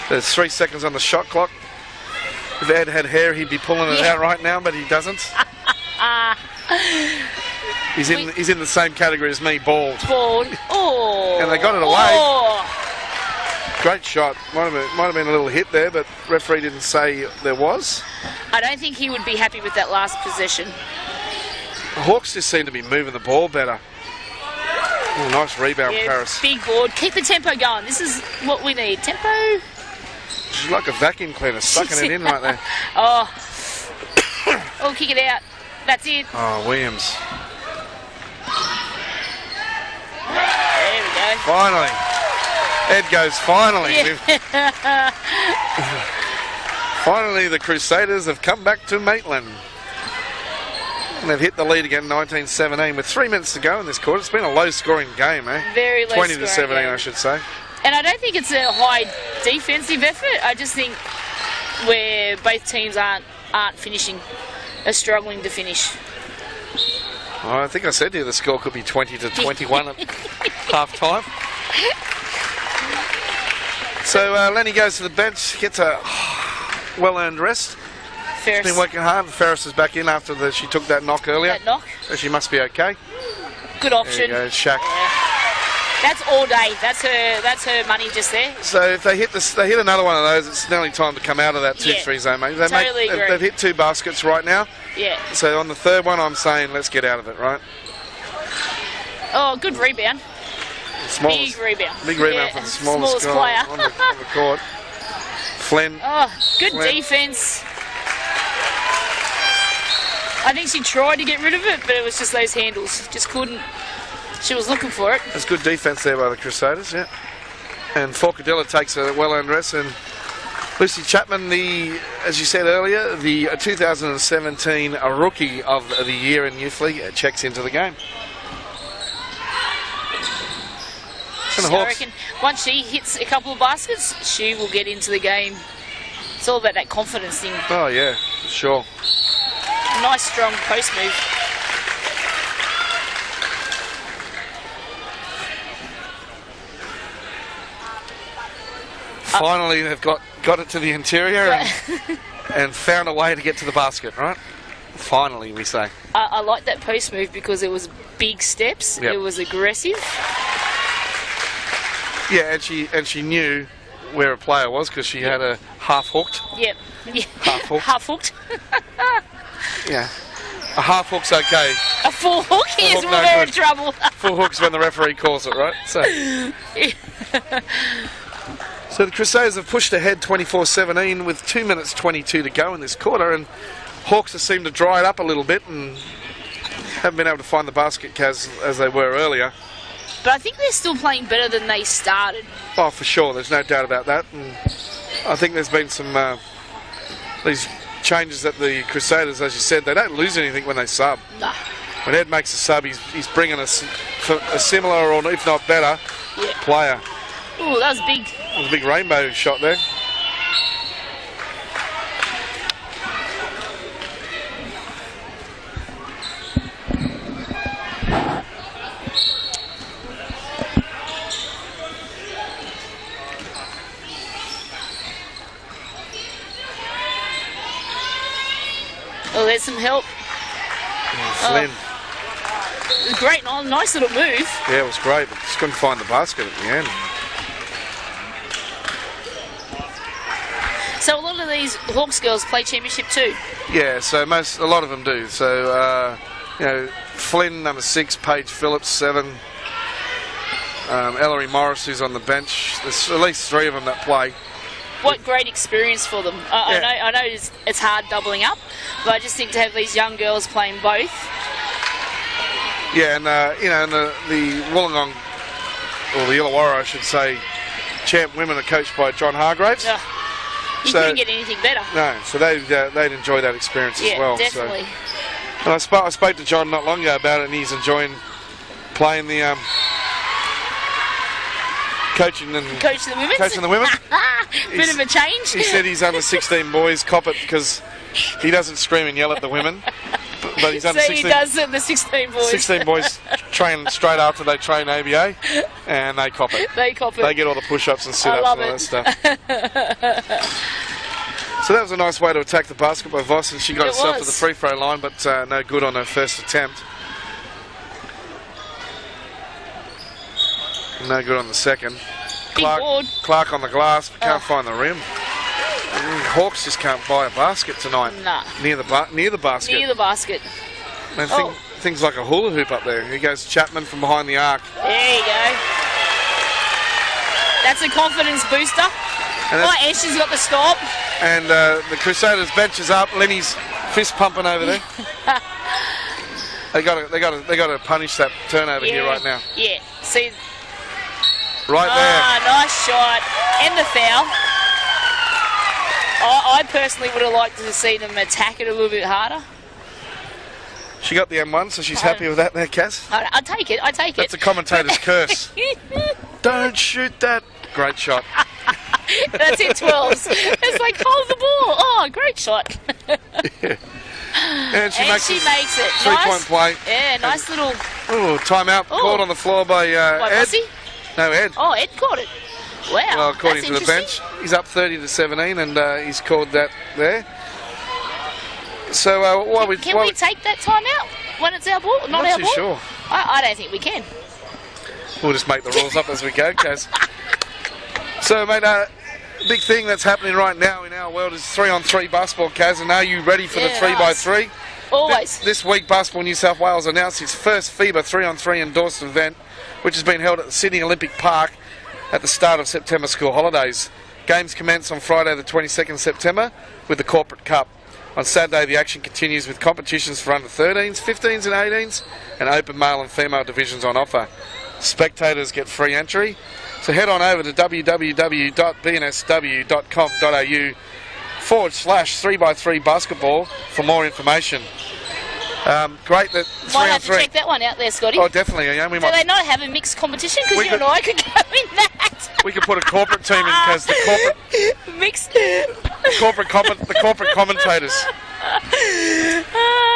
There's 3 seconds on the shot clock. If Ed had hair, he'd be pulling it out right now, but he doesn't. He's in the same category as me, bald. Oh. And they got it away. Great shot. Might have been a little hit there, but referee didn't say there was. I don't think he would be happy with that last possession. The Hawks just seem to be moving the ball better. Oh, nice rebound, Paris. Big board. Keep the tempo going. This is what we need. Tempo. She's like a vacuum cleaner, sucking it in right there. Oh, kick it out. That's it. Oh, Williams. There we go. Finally. Ed goes, finally. Yeah. Finally, the Crusaders have come back to Maitland. And they've hit the lead again, 19-17, with 3 minutes to go in this quarter. It's been a low-scoring game, eh? Very low 20 to scoring 17, game. I should say. And I don't think it's a high defensive effort. I just think where both teams aren't finishing, are struggling to finish. I think I said to you the score could be 20 to 21 at half time. So Lenny goes to the bench, gets a well-earned rest. Ferris. She's been working hard. Ferris is back in after she took that knock earlier. That knock. So she must be okay. Good option. There you go, Shaq. That's all day. That's her money just there. So if they hit another one of those, it's nearly time to come out of that 2-3 zone, mate. Totally agree. They've hit 2 baskets right now. Yeah. So on the third one, I'm saying let's get out of it, right? Oh, good rebound. Smallest, Big rebound. Big rebound for the smallest guy player. on the court. Flynn. Oh, good Flynn. defense. I think she tried to get rid of it, but it was just those handles. Just couldn't. She was looking for it. There's good defense there by the Crusaders, yeah. And Forcadilla takes a well-earned rest. And Lucy Chapman, as you said earlier, the 2017 Rookie of the Year in Youth League, checks into the game. And the I Hawks, reckon once she hits a couple of baskets, she will get into the game. It's all about that confidence thing. oh yeah, sure. Nice strong post move. Finally, they've got it to the interior and found a way to get to the basket, right? Finally, we say. I like that post move because it was big steps. Yep. It was aggressive. Yeah, and she knew where a player was because she had a half hooked. Yep. Half hooked. Half hooked. Yeah. A half hook's okay. A full hook is hook, when no we're in good. trouble. Full hook's when the referee calls it, right? So the Crusaders have pushed ahead 24-17 with 2 minutes 22 to go in this quarter, and Hawks have seemed to dry it up a little bit and haven't been able to find the basket, Kaz, as they were earlier. But I think they're still playing better than they started. Oh, for sure. There's no doubt about that. And I think there's been some these changes at the Crusaders, as you said. They don't lose anything when they sub. Nah. When Ed makes a sub, he's bringing us a similar or if not better player. Ooh, that was big. That was a big rainbow shot there. Oh, there's some help. Flynn. It was great, nice little move. Yeah, it was great, but just couldn't find the basket at the end. So a lot of these Hawks girls play championship too. Yeah, so a lot of them do. So, Flynn, number 6, Paige Phillips, 7, Ellery Morris, who's on the bench. There's at least 3 of them that play. What great experience for them. I know it's hard doubling up, but I just think to have these young girls playing both. Yeah, and and the Wollongong, or the Illawarra, I should say, champ women are coached by John Hargraves. You couldn't get anything better. No, so they'd enjoy that experience as well. Definitely. So, and I spoke to John not long ago about it, and he's enjoying playing the coaching the women. Coaching the women. Bit of a change. He said his under 16 boys cop it because he doesn't scream and yell at the women. But he's under 16. So he does it, the 16 boys. 16 boys train straight after they train ABA, and they cop it. They cop it. They get all the push-ups and sit-ups and all that stuff. So that was a nice way to attack the basket by Voss, and she got herself to the free throw line, but no good on her first attempt. No good on the second. Clark on the glass, but can't find the rim. Hawks just can't buy a basket tonight. Nah. Near the basket. Near the basket. And things like a hula hoop up there. Here goes Chapman from behind the arc. There you go. That's a confidence booster. And Ash's got the stop. And the Crusaders bench is up. Lenny's fist pumping over there. They got to punish that turnover here right now. Yeah. See. Right there. Nice shot. And the foul. I personally would have liked to see them attack it a little bit harder. She got the M1, so she's happy with that there, Kaz. I take it. That's a commentator's curse. Don't shoot that. Great shot. That's in 12s. It's like, hold the ball. Oh, great shot. Yeah. And she makes it. 3-point play. Yeah, nice little... Oh, timeout called on the floor by Ed. Rossi? No, Ed. Oh, Ed caught it. Wow. Well, according that's to the bench, he's up 30-17, and he's called that there. So, can we take that timeout when it's our ball? Not our too ball? sure. I don't think we can. We'll just make the rules up as we go, Kaz. So, mate, big thing that's happening right now in our world is 3-on-3 basketball, Kaz, and are you ready for the 3x3? Always. This week, Basketball New South Wales announced its first FIBA 3-on-3 endorsed event, which has been held at the Sydney Olympic Park at the start of September school holidays. Games commence on Friday the 22nd September with the Corporate Cup. On Saturday, the action continues with competitions for under 13s, 15s and 18s, and open male and female divisions on offer. Spectators get free entry, so head on over to www.bnsw.com.au/3x3 basketball for more information. Great that 3-on-3. Might have to check that one out there, Scotty. Oh, definitely. Yeah, Do they not have a mixed competition? Because you and I could go in that. We could put a corporate team in because the corporate mixed. the corporate commentators. The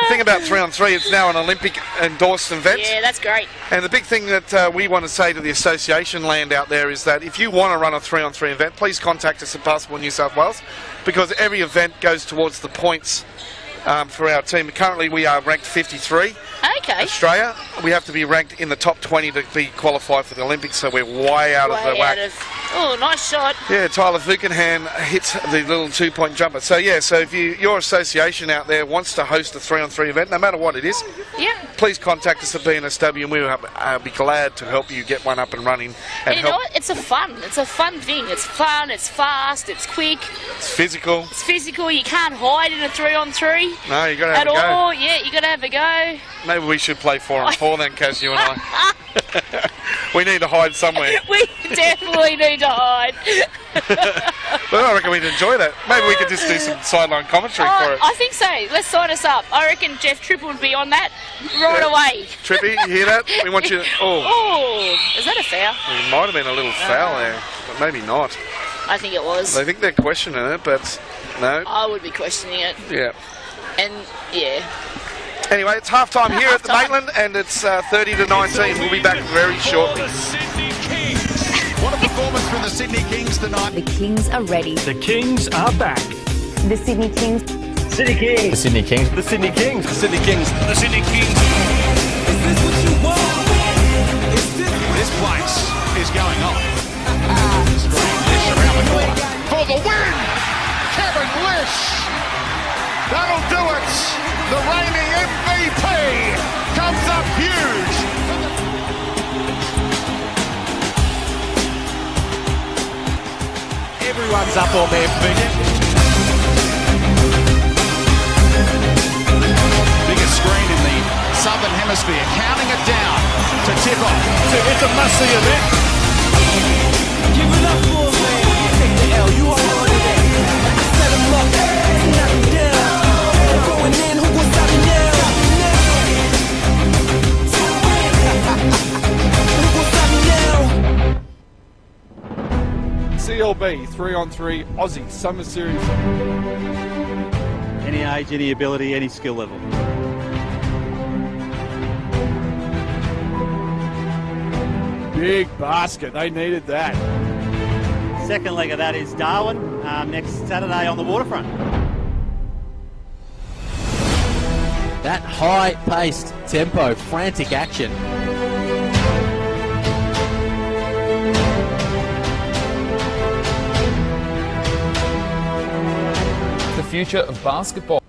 thing about 3-on-3, it's now an Olympic endorsed event. Yeah, that's great. And the big thing that we want to say to the association land out there is that if you want to run a 3-on-3 event, please contact us at Basketball New South Wales, because every event goes towards the points for our team. Currently we are ranked 53. Okay. Australia, we have to be ranked in the top 20 to be qualified for the Olympics, so we're way out of the whack. Oh, nice shot. Yeah, Tyler Vukenhan hits the little 2-point jumper. So yeah, so if your association out there wants to host a 3-on-3 event, no matter what it is, please contact us at BNSW, and we will be glad to help you get one up and running. And you know what? It's a fun thing. It's fun. It's fast. It's quick. It's physical. You can't hide in a 3-on-3. No, you got to have a go. At all. Yeah, you got to have a go. Maybe we should play 4-on-4 then, Kaz, you and I. We need to hide somewhere. We definitely need to hide. Well, I reckon we'd enjoy that. Maybe we could just do some sideline commentary for it. I think so. Let's sign us up. I reckon Jeff Tripp would be on that right away. Trippy, you hear that? We want you to... Oh, is that a foul? It might have been a little foul there, but maybe not. I think it was. I think they're questioning it, but no. I would be questioning it. Yeah. And, yeah. Anyway, it's half-time here at the Maitland, and it's 30-19. We'll be back very shortly. What a performance from the Sydney Kings tonight. The Kings are ready. The Kings are back. The Sydney Kings. Sydney Kings. The Sydney Kings. The Sydney Kings. The Sydney Kings. The Sydney Kings. Is this what you want? This place is going on. Screen Lish around the corner for the win. Kevin Lish. That'll do it. The reigning MVP comes up huge. Everyone's up on their feet. Biggest screen in the Southern Hemisphere, counting it down to tip off. It's a must-see event. Give it up for a man. Take the L, you already there. Set him up, knock him down. Going in, who gon' stop me now? Who gon' stop me now? CLB 3-on-3 Aussie Summer Series. Any age, any ability, any skill level. Big basket, they needed that. Second leg of that is Darwin next Saturday on the waterfront. That high-paced tempo, frantic action. The future of basketball.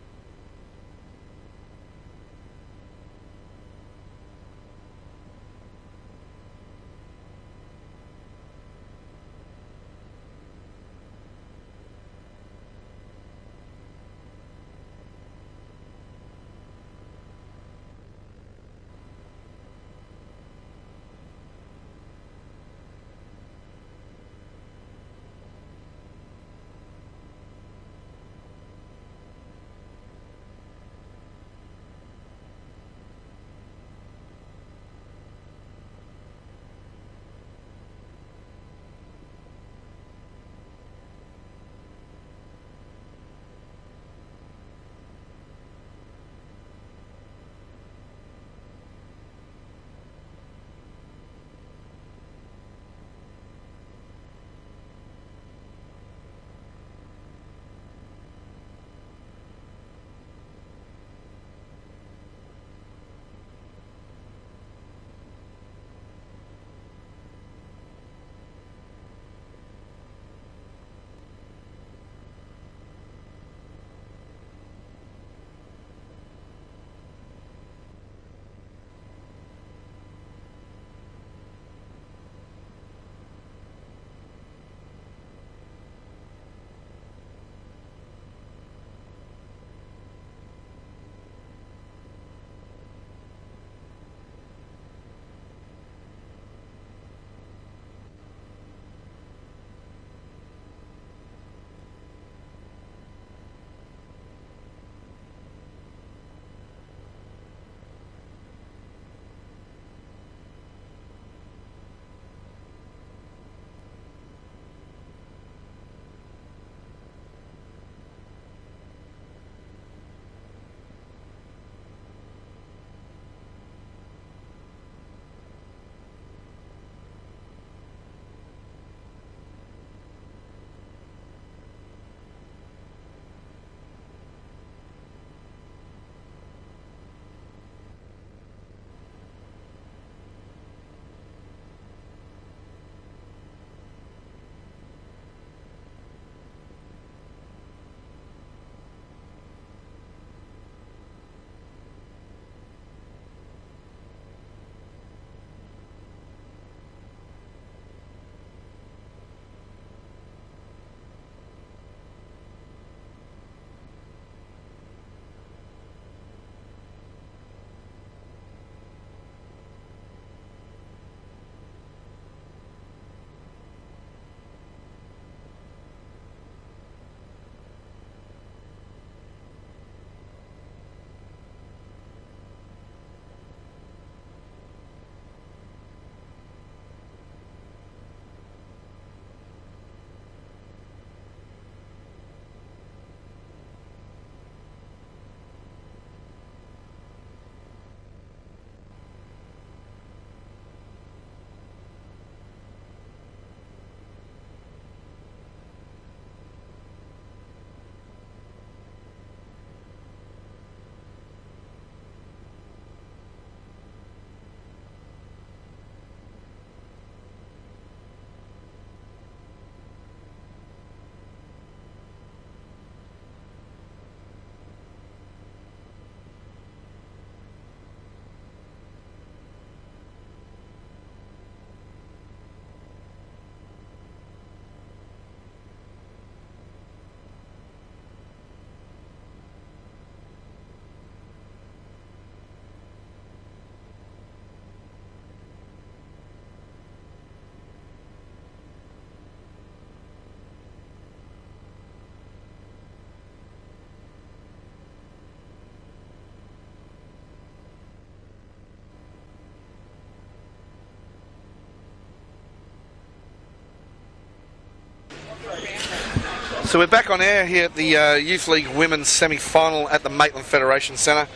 So we're back on air here at the Youth League Women's Semi-Final at the Maitland Federation Centre,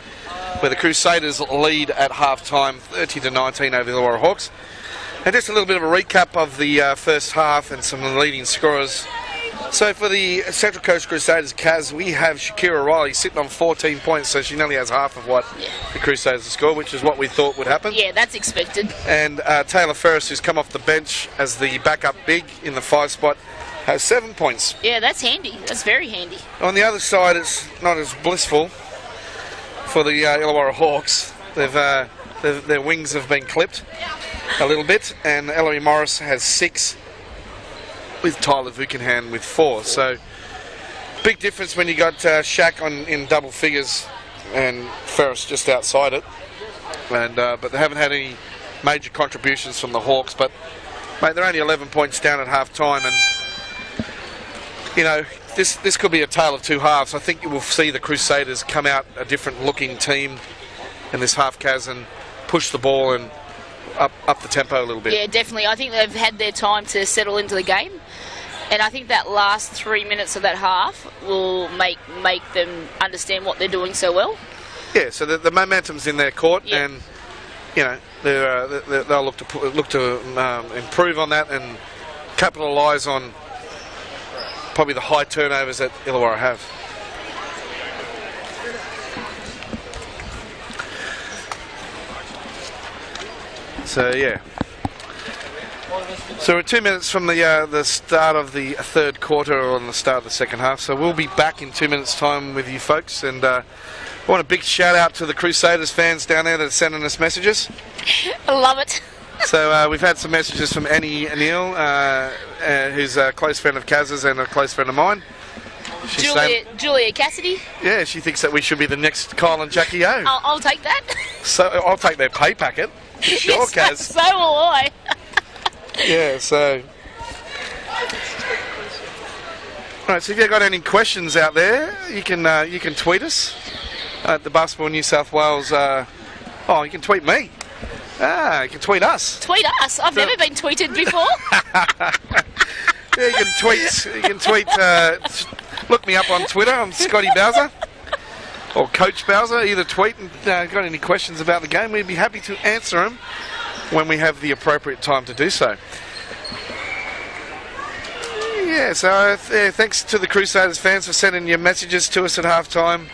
where the Crusaders lead at half-time 30-19 over the Illawarra Hawks. And just a little bit of a recap of the first half and some of the leading scorers. So for the Central Coast Crusaders, Kaz, we have Shakira Riley sitting on 14 points, so she nearly has half of what the Crusaders have scored, which is what we thought would happen. Yeah, that's expected. And Taylor Ferris, who's come off the bench as the backup big in the 5 spot, has 7 points. Yeah, that's handy. That's very handy. On the other side, it's not as blissful for the Illawarra Hawks. Their wings have been clipped a little bit, and Ellery Morris has 6, with Tyler Vukenhan with 4. So big difference when you got Shaq in double figures and Ferris just outside it. And but they haven't had any major contributions from the Hawks. But mate, they're only 11 points down at half time, and you know, this could be a tale of two halves. I think you will see the Crusaders come out a different looking team in this half, Kaz, and push the ball and up the tempo a little bit. Yeah, definitely. I think they've had their time to settle into the game, and I think that last 3 minutes of that half will make them understand what they're doing so well. Yeah, so the momentum's in their court, and you know they'll look to improve on that and capitalise on probably the high turnovers that Illawarra have. So yeah. So we're 2 minutes from the start of the third quarter, or on the start of the second half. So we'll be back in 2 minutes' time with you folks, and I want a big shout out to the Crusaders fans down there that are sending us messages. I love it. So we've had some messages from Annie Neal, who's a close friend of Kaz's and a close friend of mine. Julia Cassidy. Yeah, she thinks that we should be the next Kyle and Jackie O. I'll take that. So I'll take their pay packet. Sure, Kaz. So will I. Yeah, so. Alright, so if you've got any questions out there, you can tweet us at the Basketball New South Wales. You can tweet me. You can tweet us. Tweet us? I've never been tweeted before. Yeah, you can tweet. You can tweet. Look me up on Twitter. I'm Scotty Bowser or Coach Bowser. Either tweet and got any questions about the game. We'd be happy to answer them when we have the appropriate time to do so. Yeah. So thanks to the Crusaders fans for sending your messages to us at halftime,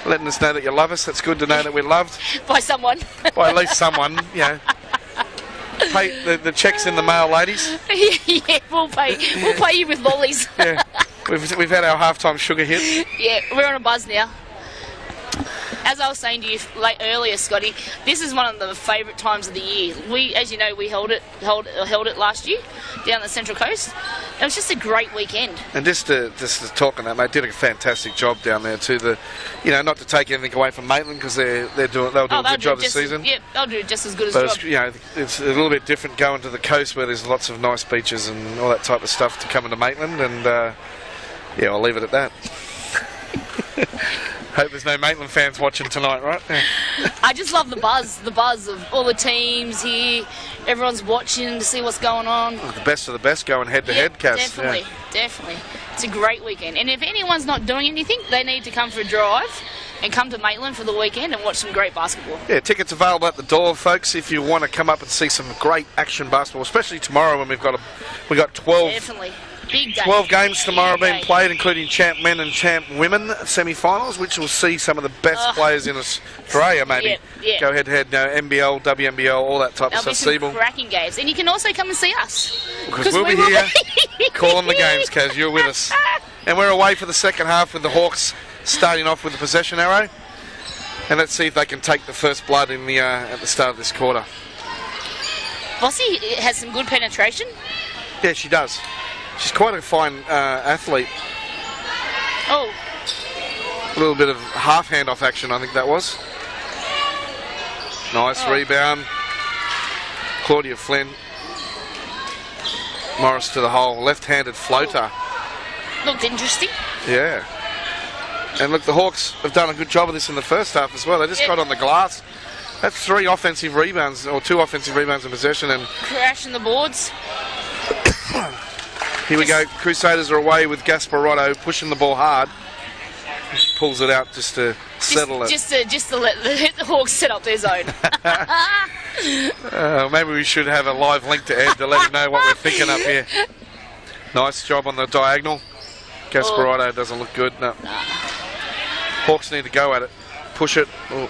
letting us know that you love us. That's good to know that we're loved by someone. By at least someone, you know. Pay the checks in the mail, ladies. Yeah, we'll pay you with lollies. Yeah, we've had our halftime sugar hit. Yeah, we're on a buzz now. As I was saying to you earlier, Scotty, this is one of the favourite times of the year. We, as you know, we held it last year down the Central Coast. It was just a great weekend. And just to talk on that, mate, did a fantastic job down there too. Not to take anything away from Maitland, because they'll do a good job this season. Yeah, they'll do just as good as job. It's a little bit different going to the coast where there's lots of nice beaches and all that type of stuff to come into Maitland, and I'll leave it at that. Hope there's no Maitland fans watching tonight, right? Yeah. I just love the buzz of all the teams here. Everyone's watching to see what's going on. The best of the best going head to head, Kaz. Definitely. It's a great weekend. And if anyone's not doing anything, they need to come for a drive and come to Maitland for the weekend and watch some great basketball. Yeah, tickets available at the door, folks. If you want to come up and see some great action basketball, especially tomorrow when we got 12. Definitely. Big day. 12 games tomorrow being played, including champ men and champ women semi-finals, which will see some of the best players in Australia maybe go head-to-head, NBL, WNBL, all that type of stuff. There'll be some cracking games. And you can also come and see us. Because we'll be here calling the games, Kaz. You're with us. And we're away for the second half with the Hawks starting off with the possession arrow. And let's see if they can take the first blood in the at the start of this quarter. Vossi has some good penetration. Yeah, she does. She's quite a fine athlete. Oh. A little bit of half handoff action, I think that was. Nice rebound. Claudia Flynn. Morris to the hole. Left-handed floater. Looked interesting. Yeah. And look, the Hawks have done a good job of this in the first half as well. They just got on the glass. That's 3 offensive rebounds, or 2 offensive rebounds in possession. And crashing the boards. Here we go. Crusaders are away with Gasparotto pushing the ball hard. Pulls it out just to settle it. Just to let the Hawks set up their zone. Maybe we should have a live link to Ed to let him know what we're thinking up here. Nice job on the diagonal. Gasparotto doesn't look good. No. Hawks need to go at it. Push it. Oh.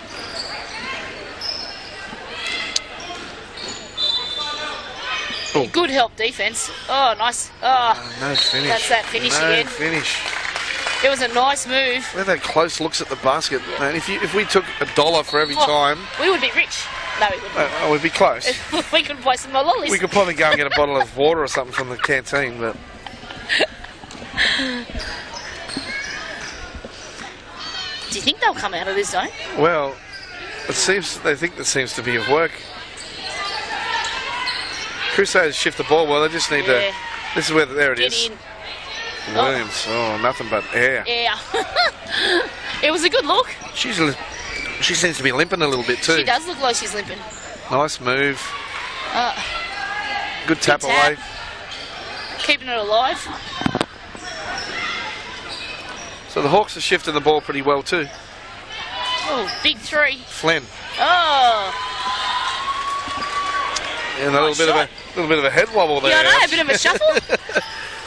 Good help defence. Oh, nice. Oh, no finish. That's that finish again. No finish. It was a nice move. Look at that close looks at the basket. Man, if we took $1 for every time... We would be rich. No, we wouldn't. We'd be close. We could buy some more lollies. We could probably go and get a bottle of water or something from the canteen, but... Do you think they'll come out of this zone? Well, they think that seems to be of work. Crusaders shift the ball well, they just need to... This is where, there it is. Williams, nothing but air. Yeah. It was a good look. She seems to be limping a little bit too. She does look like she's limping. Nice move. Good tap away. Keeping it alive. So the Hawks are shifting the ball pretty well too. Oh, big three. Flynn. Oh. And a little bit of a head wobble there. Yeah, I know, a bit of a shuffle.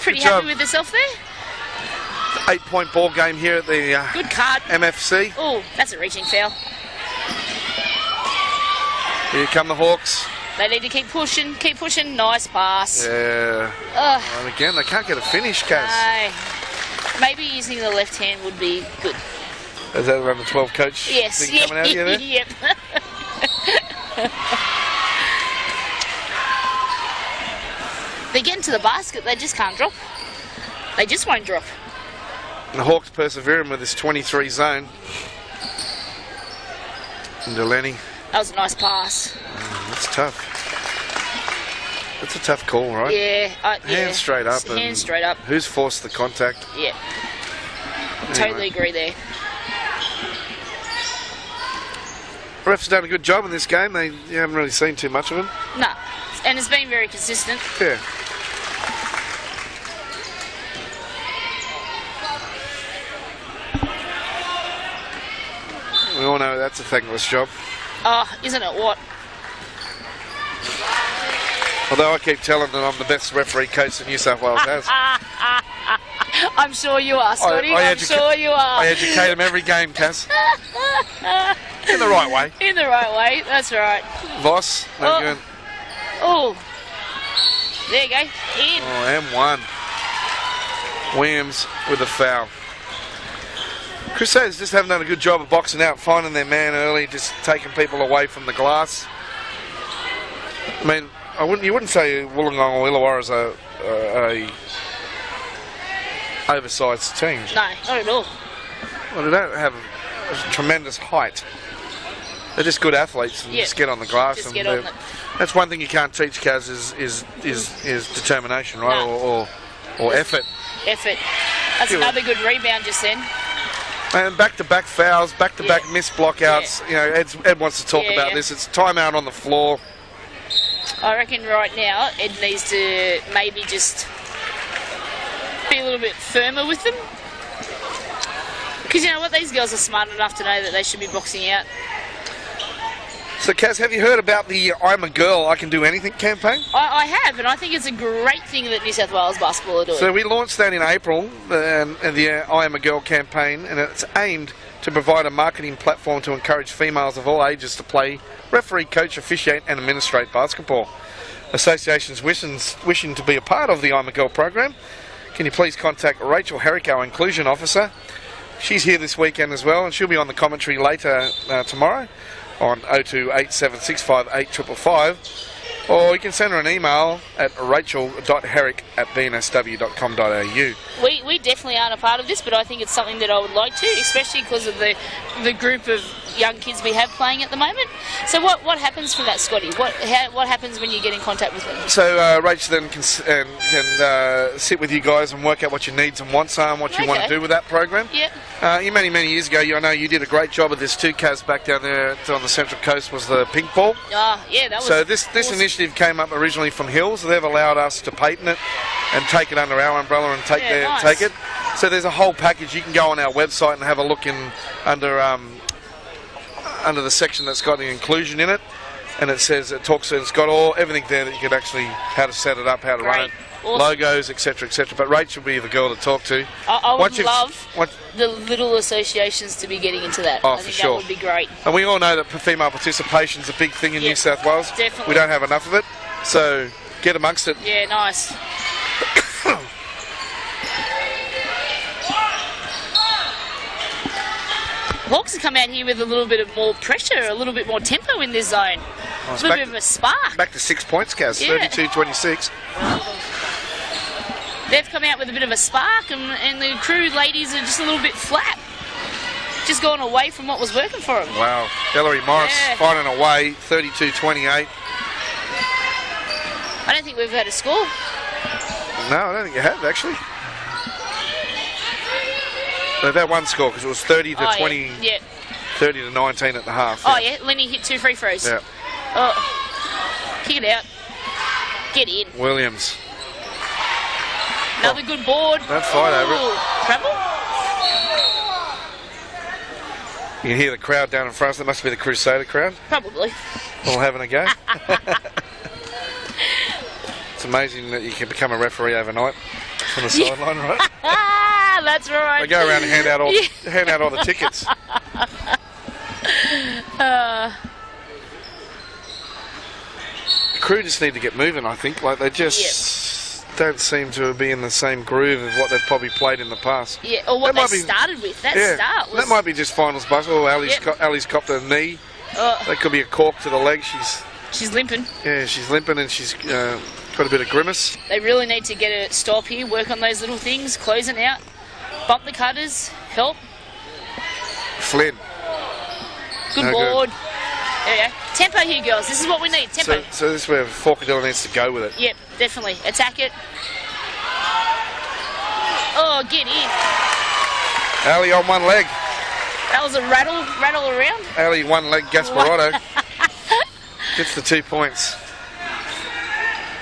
Pretty happy with herself there. 8-point ball game here at the good card. MFC. Oh, that's a reaching foul. Here come the Hawks. They need to keep pushing, Nice pass. Yeah. And again, they can't get a finish, Kaz. No. Maybe using the left hand would be good. Is that around the 12 coach thing coming out of you there? Yep. They get into the basket, they just can't drop. They just won't drop. And the Hawks persevering with this 23 zone. And Delaney. That was a nice pass. That's tough. That's a tough call, right? Yeah. Hands straight up. Hands straight up. Who's forced the contact? Yeah. Totally agree there. Refs have done a good job in this game. You haven't really seen too much of them. No. And it's been very consistent. Yeah. We all know that's a thankless job. Oh, isn't it what? Although I keep telling them I'm the best referee coach that New South Wales has. I'm sure you are, Scotty. I'm sure you are. I educate them every game, Kaz. In the right way. In the right way, that's right. Voss, good. Oh, there you go. In. Oh, M1. Williams with a foul. Crusaders just haven't done a good job of boxing out, finding their man early, just taking people away from the glass. I mean, you wouldn't say Wollongong or Illawarra is a oversized team. No, not at all. Well, they don't have a tremendous height. They're just good athletes and just get on the glass. Just and get on that's one thing you can't teach, Kaz, is determination, right? No. Or effort. Effort. That's another good rebound just then. And back-to-back fouls, back-to-back missed blockouts. You know, Ed wants to talk about this. It's timeout on the floor. I reckon right now Ed needs to maybe just be a little bit firmer with them. Because you know what, these girls are smart enough to know that they should be boxing out. So, Kaz, have you heard about the I'm a Girl, I Can Do Anything campaign? I have, and I think it's a great thing that New South Wales basketball are doing. So we launched that in April, the I Am a Girl campaign, and it's aimed to provide a marketing platform to encourage females of all ages to play, referee, coach, officiate and administrate basketball. Associations wishing to be a part of the I'm a Girl program, can you please contact Rachel Herrick, our inclusion officer. She's here this weekend as well, and she'll be on the commentary later tomorrow on 0287658555, or you can send her an email at rachel.herrick@bnsw.com.au. We definitely aren't a part of this, but I think it's something that I would like to, especially because of the group of young kids we have playing at the moment. So what happens from that, Scotty? What happens when you get in contact with them? So Rachel then can sit with you guys and work out what your needs and wants are and what you want to do with that program. Yep. Many years ago, I know you did a great job of this too, Kaz, back down there on the Central Coast, was the pink ball. Oh, yeah, that was So this awesome. initiative came up originally from Hills. They've allowed us to patent it and take it under our umbrella and take nice. take it. So there's a whole package. You can go on our website and have a look in under the section that's got the inclusion in it, and it says it's got everything there that you could actually how to set it up, how to run it. Awesome. Logos, etc., etc. But Rach will be the girl to talk to. I would love the little associations to be getting into that. Oh, I think for sure. that would be great. And we all know that female participation is a big thing in New South Wales. Definitely. We don't have enough of it, so get amongst it. Yeah, nice. Hawks have come out here with a little bit of more pressure, a little bit more tempo in this zone. A little bit of a spark. Back to 6 points, Kaz. Yeah. 32-26. They've come out with a bit of a spark, and the crew ladies are just a little bit flat. Just going away from what was working for them. Wow. Ellery Morris finding away, 32-28. I don't think we've had a score. No, I don't think you have, actually. They've had one score because it was 30-20, 30-19 at the half. Oh, yeah. Lenny hit 2 free throws. Yeah. Oh, kick it out. Get in. Williams. Another good board. Don't fight over it. Travel? You can hear the crowd down in front. That must be the Crusader crowd. Probably. All having a go. It's amazing that you can become a referee overnight from the sideline, right? That's right. They go around and hand out all the tickets. The crew just need to get moving, I think. Like they just don't seem to be in the same groove of what they've probably played in the past. Yeah, or what they started with. That start was... That might be just finals bus. Oh, Ali's copped a knee. That could be a cork to the leg. She's limping. Yeah, she's limping and she's got a bit of grimace. They really need to get a stop here, work on those little things, closing out, bump the cutters, help. Flynn. Good board. There we go. Tempo here, girls. This is what we need. Tempo. So this is where Forkadilla needs to go with it. Yep, definitely. Attack it. Oh, get in. Ali on one leg. That was a rattle around. Ali one leg, Gasparotto. Gets the 2 points.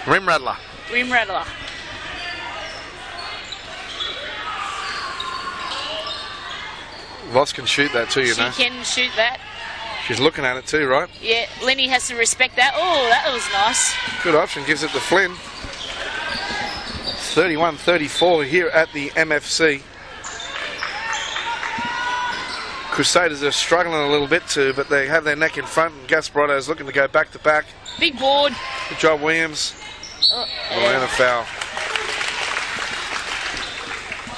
Rim rattler. Rim rattler. Voss can shoot that too, you know. She can shoot that. She's looking at it too, right? Yeah, Lenny has to respect that. Oh, that was nice. Good option, gives it to Flynn. 31-34 here at the MFC. Crusaders are struggling a little bit too, but they have their neck in front, and Gasparotto is looking to go back to back. Big board. Good job, Williams. And a foul.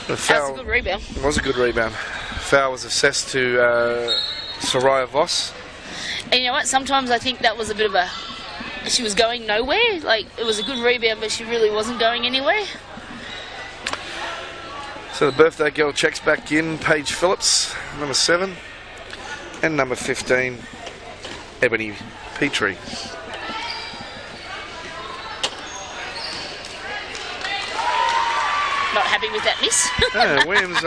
That was a good rebound. It was a good rebound. Foul was assessed to Soraya Voss. And you know what? Sometimes I think that was a bit of a... She was going nowhere. Like, it was a good rebound, but she really wasn't going anywhere. So the birthday girl checks back in. Paige Phillips, number 7. And number 15, Ebony Petrie. Not happy with that miss. No, Williams,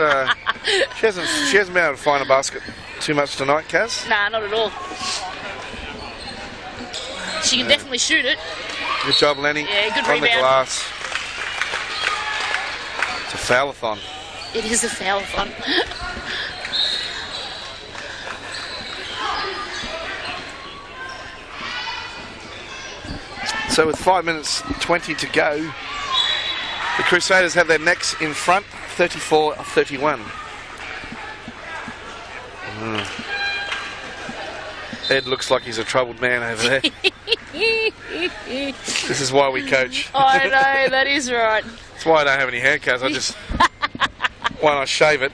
she hasn't been able to find a basket too much tonight, Kaz. Nah, not at all. She can definitely shoot it. Good job, Lenny. Yeah, good on rebound. The glass. It's a foul-a-thon. It is a foul-a-thon. So with 5 minutes 20 to go, the Crusaders have their necks in front, 34-31. Ed looks like he's a troubled man over there. This is why we coach. I know, that is right. That's why I don't have any haircuts. I just, one, I shave it,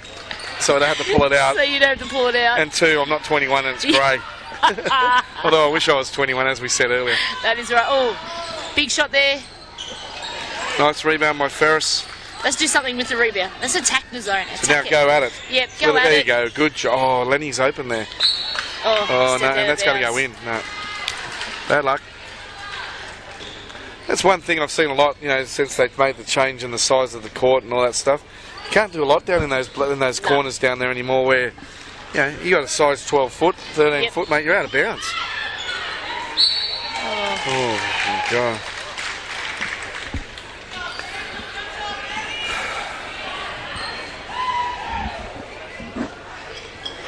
so I don't have to pull it out. So you don't have to pull it out. And 2, I'm not 21 and it's grey. Although I wish I was 21, as we said earlier. That is right. Oh, big shot there. Nice rebound by Ferris. Let's do something with the rebound. Let's attack the zone. So now go at it. Yep, go at it. There you go. Good job. Oh, Lenny's open there. Oh no, and that's going to go in. No. Bad luck. That's one thing I've seen a lot, you know, since they've made the change in the size of the court and all that stuff. You can't do a lot down in those corners down there anymore where, you know, you got a size 12 foot, 13 foot, mate, you're out of bounds. Oh my God.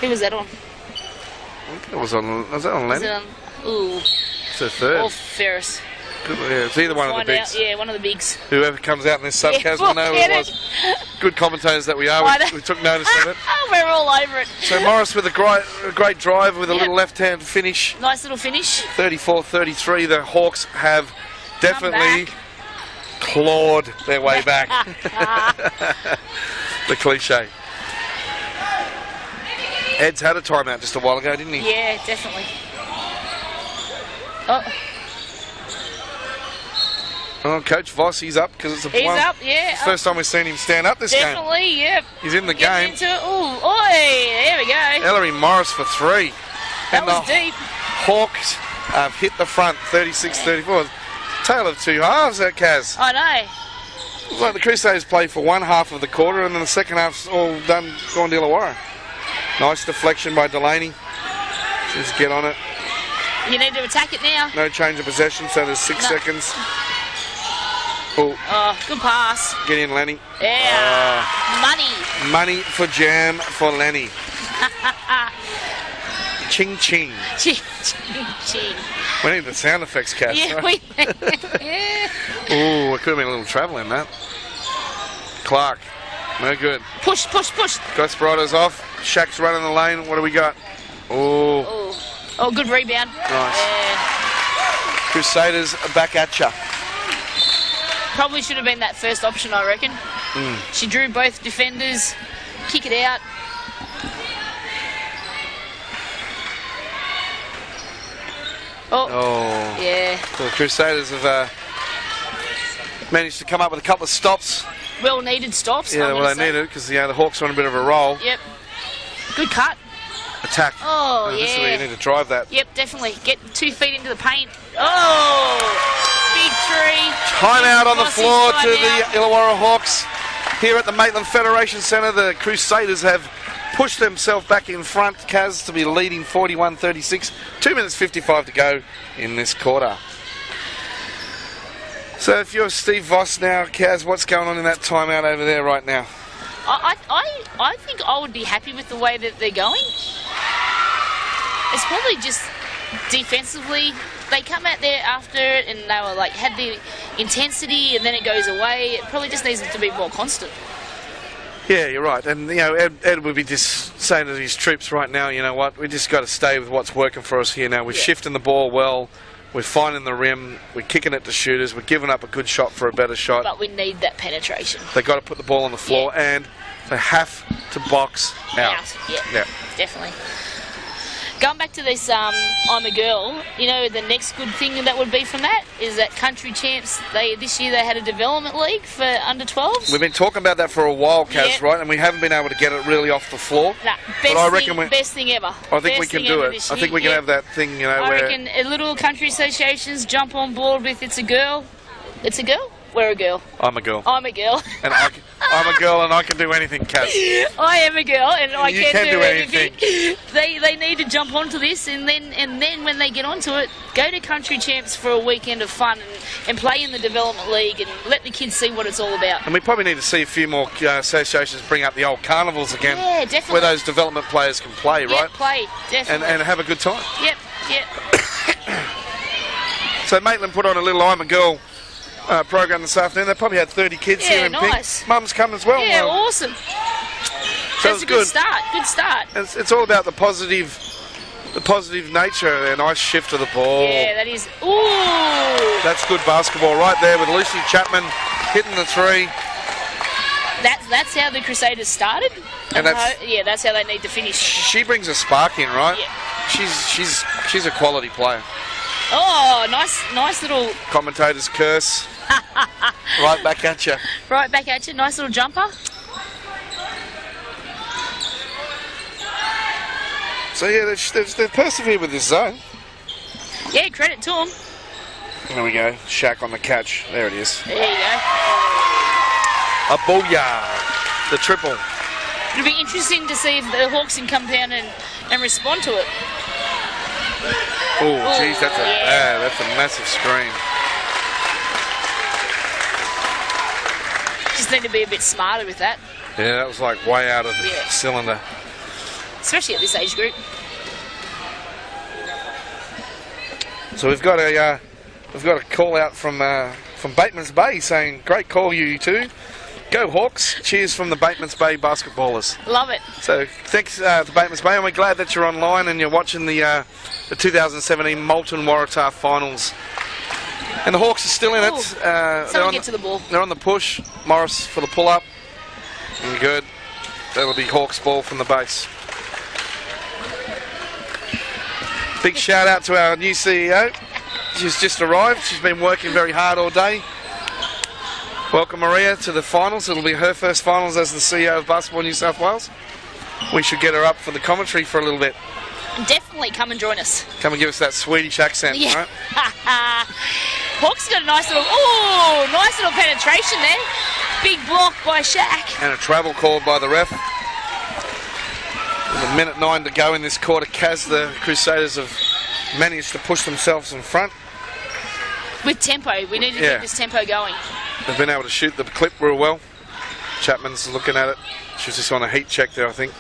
Who was that on? Was that on Was Lenny? it on? Ooh. It's her third. Or Ferris. Yeah, it's either one of the Find bigs. out. Yeah, one of the bigs. Whoever comes out in this subcast Yeah, will know who we'll it get was. Good commentators that we are. We took notice of it. We're all over it. So Morris with a great drive with a little left-hand finish. Nice little finish. 34-33. The Hawks have definitely clawed their way back. The cliche. Ed's had a timeout just a while ago, didn't he? Yeah, definitely. Oh. Oh, Coach Voss, he's up because it's He's up, yeah. First time we've seen him stand up this game. Definitely, yep. He's in the Getting game. into it. Ooh, oi, there we go. Ellery Morris for 3. That was deep. Hawks have hit the front, 36-34. Tale of two halves, that Kaz. I know. It's like the Crusaders play for one half of the quarter and then the second half's all done, gone to Illawarra. Nice deflection by Delaney. Just get on it. You need to attack it now. No change of possession, so there's 6 seconds. Oh, good pass. Get in, Lenny. Yeah. Money. Money for jam for Lenny. Ching ching. Ching, ching, ching. We need the sound effects, Cass. Yeah, right? yeah. Ooh, it could have been a little travel in that. Clark, no good. Push, push, push. Gosperado's off. Shaq's running the lane. What do we got? Ooh. Oh, good rebound. Nice. Yeah. Crusaders back at ya. Probably should have been that first option, I reckon. She drew both defenders. Kick it out. Oh. Yeah. So the Crusaders have managed to come up with a couple of stops. Well needed stops. Yeah, well, they needed because the Hawks are on a bit of a roll. Yep. Good cut. Attack. Oh, yeah. This is where you need to drive that. Yep, definitely. Get 2 feet into the paint. Oh! Big 3. Timeout on the floor to timeout. the Illawarra Hawks. Here at the Maitland Federation Centre, the Crusaders have pushed themselves back in front. Kaz to be leading 41-36. 2 minutes 55 to go in this quarter. So if you're Steve Voss now, Kaz, what's going on in that timeout over there right now? I think I would be happy with the way that they're going. It's probably just defensively. They come out there after it and they were like had the intensity and then it goes away. It probably just needs to be more constant. Yeah, you're right. And, you know, Ed would be just saying to his troops right now, you know what, we just got to stay with what's working for us here now. We're shifting the ball well. We're finding the rim. We're kicking it to shooters. We're giving up a good shot for a better shot. But we need that penetration. They've got to put the ball on the floor and they have to box out. Yeah, definitely. Going back to this I'm a Girl, you know, the next good thing that would be from that is that Country Champs, this year they had a development league for under 12s. We've been talking about that for a while, Kaz, right? And we haven't been able to get it really off the floor. Nah, but I reckon best thing ever. I think we can do it. I think we can have that thing, you know, I where... reckon little country associations jump on board with It's a Girl. It's a girl? We're a girl. I'm a girl. I'm a girl. And I'm a girl and I can do anything, Kaz. I am a girl and I You can do anything. They need to jump onto this and then when they get onto it, go to Country Champs for a weekend of fun and play in the development league and let the kids see what it's all about. And we probably need to see a few more associations bring up the old carnivals again. Yeah, definitely. Where those development players can play, right? Play, definitely. And have a good time. Yep. So Maitland put on a little I'm a Girl program this afternoon. They probably had 30 kids here in nice. Pink. Mum's come as well. Yeah, awesome. So That's a good start. Good start. It's all about the positive nature. A nice shift of the ball. Yeah, that is. Ooh. That's good basketball right there with Lucy Chapman hitting the 3. That's how the Crusaders started. And that's how they need to finish. She brings a spark in, right? Yeah. She's a quality player. Oh, nice little. Commentators curse. Right back at you. Right back at you. Nice little jumper. So yeah, they've persevered with this zone. Yeah, credit to them. There we go. Shaq on the catch. There it is. There you go. A booyah. The triple. It'll be interesting to see if the Hawks can come down and respond to it. Oh, geez, that's a massive screen. Just need to be a bit smarter with that. Yeah, that was like way out of the cylinder. especially at this age group. So we've got a call out from Bateman's Bay saying, "Great call, you two. Go Hawks! Cheers from the Bateman's Bay basketballers." Love it. So thanks to Bateman's Bay, and we're glad that you're online and you're watching the 2017 Moulton Waratah finals. And the Hawks are still in it. Someone get to the ball. They're on the push. Morris for the pull-up. And good. That'll be Hawks ball from the base. Big shout out to our new CEO. She's just arrived. She's been working very hard all day. Welcome Maria to the finals. It'll be her first finals as the CEO of Basketball New South Wales. We should get her up for the commentary for a little bit. Definitely come and join us. Come and give us that Swedish accent, Yeah. right? Hawks got a nice little penetration there. Big block by Shaq. And a travel called by the ref. With a minute 9 to go in this quarter, Kaz, the Crusaders have managed to push themselves in front. With tempo. We need to keep this tempo going. They've been able to shoot the clip real well. Chapman's looking at it. She was just on a heat check there, I think.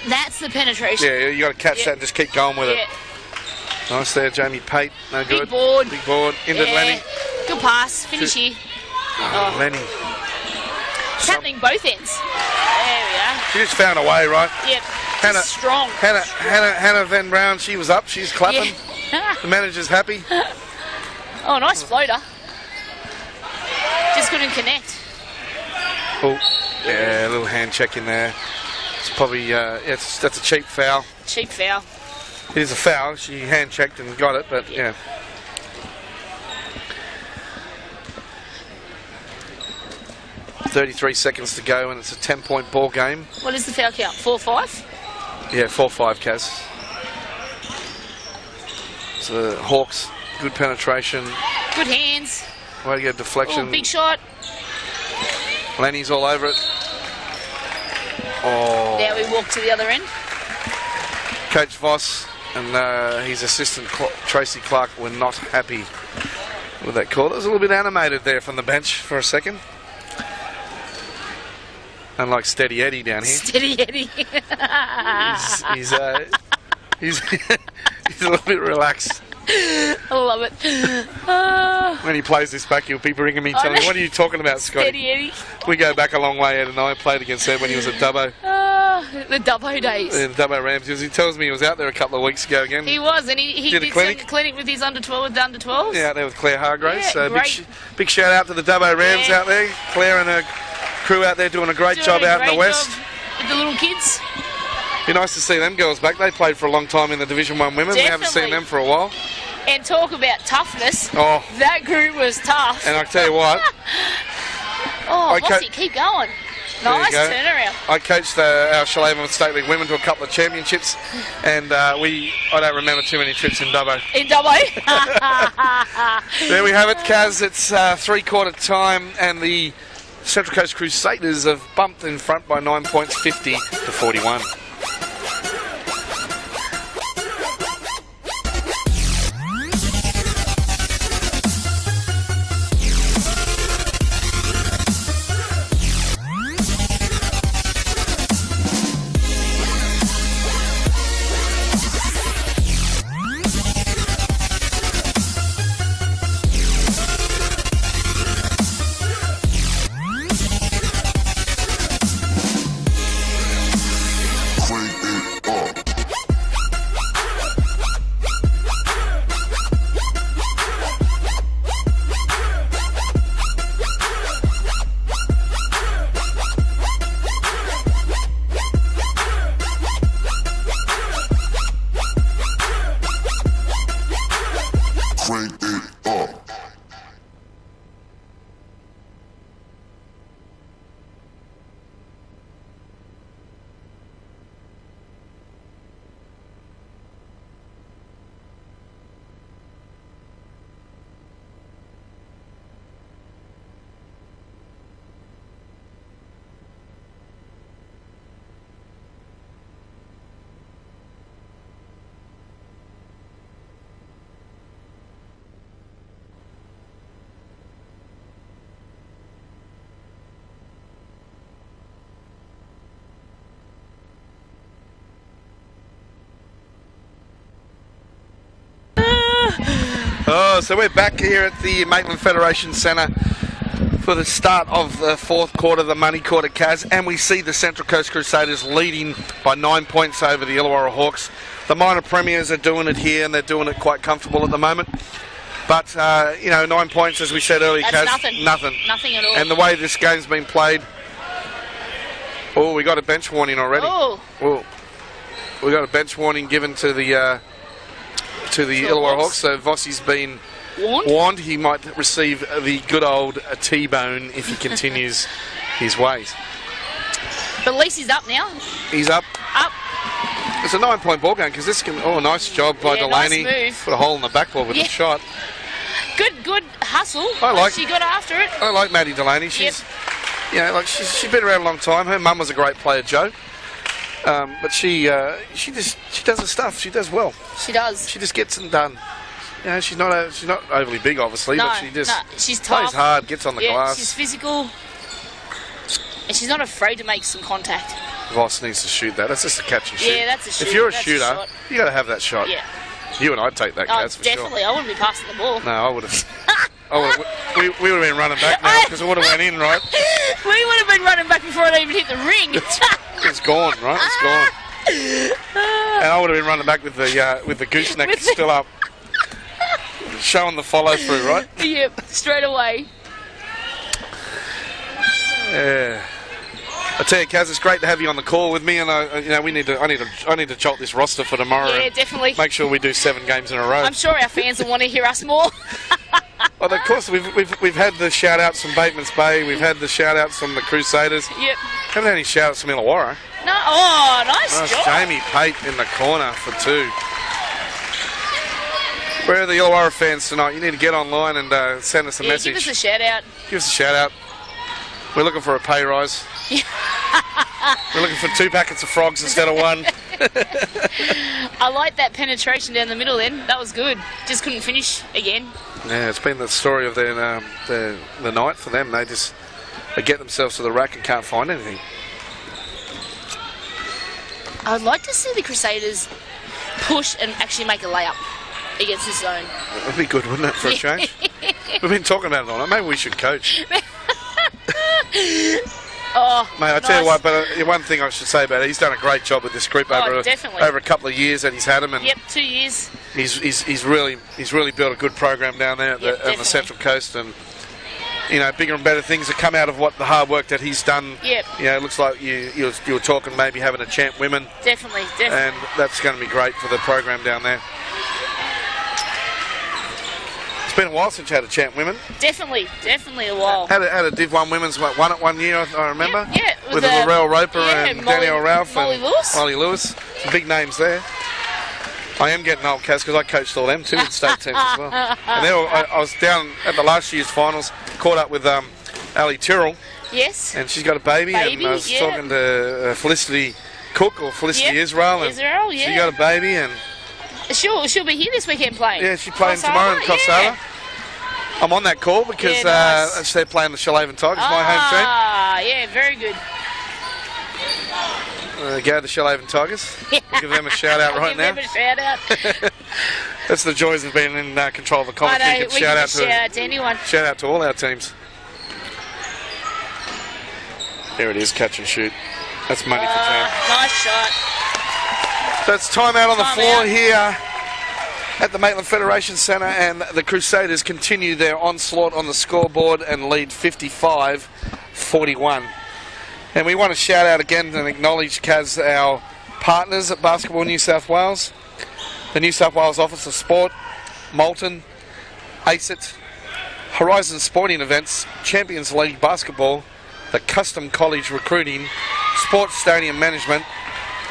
That's the penetration. Yeah, you got to catch that and just keep going with it. Nice there, Jamie Pate. No good. Big board. Big board. Into Lenny. Good pass. Finish here. Lenny. It's happening both ends. There we are. She just found a way, right? Yep. Hannah, strong. Hannah Van Brown, she was up. She's clapping. Yeah. The manager's happy. Oh, nice floater. Just couldn't connect. Oh, yeah, a little hand check in there. It's probably, that's a cheap foul. Cheap foul. It is a foul. She hand checked and got it, but yeah. .33 seconds to go, and it's a 10-point ball game. What is the foul count? 4-5? Yeah, 4-5, Kaz. So the Hawks, good penetration. Good hands. Way to get a deflection. Ooh, big shot. Lenny's all over it. Oh. Now we walk to the other end. Coach Voss and his assistant Tracy Clark were not happy with that call. It was a little bit animated there from the bench for a second. Unlike Steady Eddie down here. Steady Eddie. he's a little bit relaxed. I love it. When he plays this back, he'll be ringing me telling me, "What are you talking about, Scotty?" Steady Eddie. We go back a long way, Ed and I played against Ed when he was at Dubbo. The Dubbo days. The Dubbo Rams. He tells me he was out there a couple of weeks ago again. He was, and he did some clinic with his under-12 with Yeah, out there with Claire Hargraves. Yeah, so great. big shout out to the Dubbo Rams out there. Claire and her crew out there doing a great job out in the West. With the little kids. Be nice to see them girls back. They played for a long time in the Division 1 women. Definitely. We haven't seen them for a while. And talk about toughness. Oh. That group was tough. And I tell you what. Bossy, keep going. Nice turnaround. I coached our Shalhaven State League women to a couple of championships, and I don't remember too many trips in Dubbo. In Dubbo? There we have it, Kaz. It's three-quarter time, and the Central Coast Crusaders have bumped in front by 9 points, 50-41. Oh, so we're back here at the Maitland Federation Centre for the start of the fourth quarter, the money quarter, Kaz, and we see the Central Coast Crusaders leading by 9 points over the Illawarra Hawks. The minor premiers are doing it here, and they're doing it quite comfortable at the moment. But, 9 points, as we said earlier, That's Kaz. nothing. Nothing at all. And the way this game's been played... Oh, we got a bench warning already. Oh. We got a bench warning given to the Illawarra Hawks. So Vossi's been warned. He might receive the good old T-bone if he continues his ways. But at least he's up now. He's up. It's a 9 point ball game because this can. Oh, nice job by Delaney. Nice move. Put a hole in the backboard with the shot. Good hustle. She got after it. I like Maddie Delaney. She's, she's been around a long time. Her mum was a great player, Joe. But she does her stuff. She does well. She does. She just gets them done. She's not overly big, obviously, but she just she's plays tough. hard, gets on the glass. She's physical, and she's not afraid to make some contact. Voss needs to shoot that. That's just a catch and shoot. Yeah, that's a shoot. If you're a That's shooter, you got to have that shot. Yeah. You and I'd take that, Kaz, for definitely. sure. I wouldn't be passing the ball. No, I would have. We would have been running back now because it would have went in, right? We would have been running back before it even hit the ring. It's gone, right? It's gone. And I would have been running back with the gooseneck still up, showing the follow through, right? Yep, straight away. Yeah. I tell you, Kaz, it's great to have you on the call with me, and I need to jolt this roster for tomorrow. Yeah, definitely. Make sure we do 7 games in a row. I'm sure our fans will want to hear us more. Well, of course, we've had the shout outs from Bateman's Bay. We've had the shout outs from the Crusaders. Yep. Haven't had any shout outs from Illawarra. No. Oh, nice job. Jamie Pate in the corner for 2. Where are the Illawarra fans tonight? You need to get online and send us a message. Give us a shout out. Give us a shout out. We're looking for a pay rise. We're looking for 2 packets of frogs instead of 1. I like that penetration down the middle then. That was good. Just couldn't finish again. Yeah, it's been the story of the night for them. They get themselves to the rack and can't find anything. I'd like to see the Crusaders push and actually make a layup against this zone. That would be good, wouldn't it, for a change? We've been talking about it all night. Maybe we should coach. Oh, mate, I tell you what, but one thing I should say about it, he's done a great job with this group over a couple of years that he's had him. And 2 years. He's really built a good program down there on the Central Coast, and bigger and better things that come out of the hard work that he's done. Yep. It looks like you were talking maybe having a champ women. Definitely. And that's going to be great for the program down there. It's been a while since you had a champ women. Definitely a while. Had a Div 1 women's one at 1 year, I remember. Yeah. With Laurel Roper and Danielle Ralph and Molly Lewis. Some big names there. I am getting old, Kaz, because I coached all them too in state teams as well. And I was down at the last year's finals, caught up with Ali Tyrrell. Yes. And she's got a baby and I was talking to Felicity Cook or Felicity Israel. And Israel, she got a baby and... She'll be here this weekend playing. Yeah, she's playing tomorrow in Coffs I'm on that call because they're playing the Shoalhaven Tigers, my home team. Ah, yeah, very good. Go the Shoalhaven Tigers. We'll give them a shout out right now. Give them a shout out. That's the joys of being in control of the commentary. I know, we can shout out to anyone. Shout out to all our teams. There it is, catch and shoot. That's money for Jam. Nice shot. So it's time out on the floor here at the Maitland Federation Centre, and the Crusaders continue their onslaught on the scoreboard and lead 55-41. And we want to shout out again and acknowledge, Kaz, our partners at Basketball New South Wales, the New South Wales Office of Sport, Moulton, ACET, Horizon Sporting Events, Champions League Basketball, the Custom College Recruiting, Sports Stadium Management,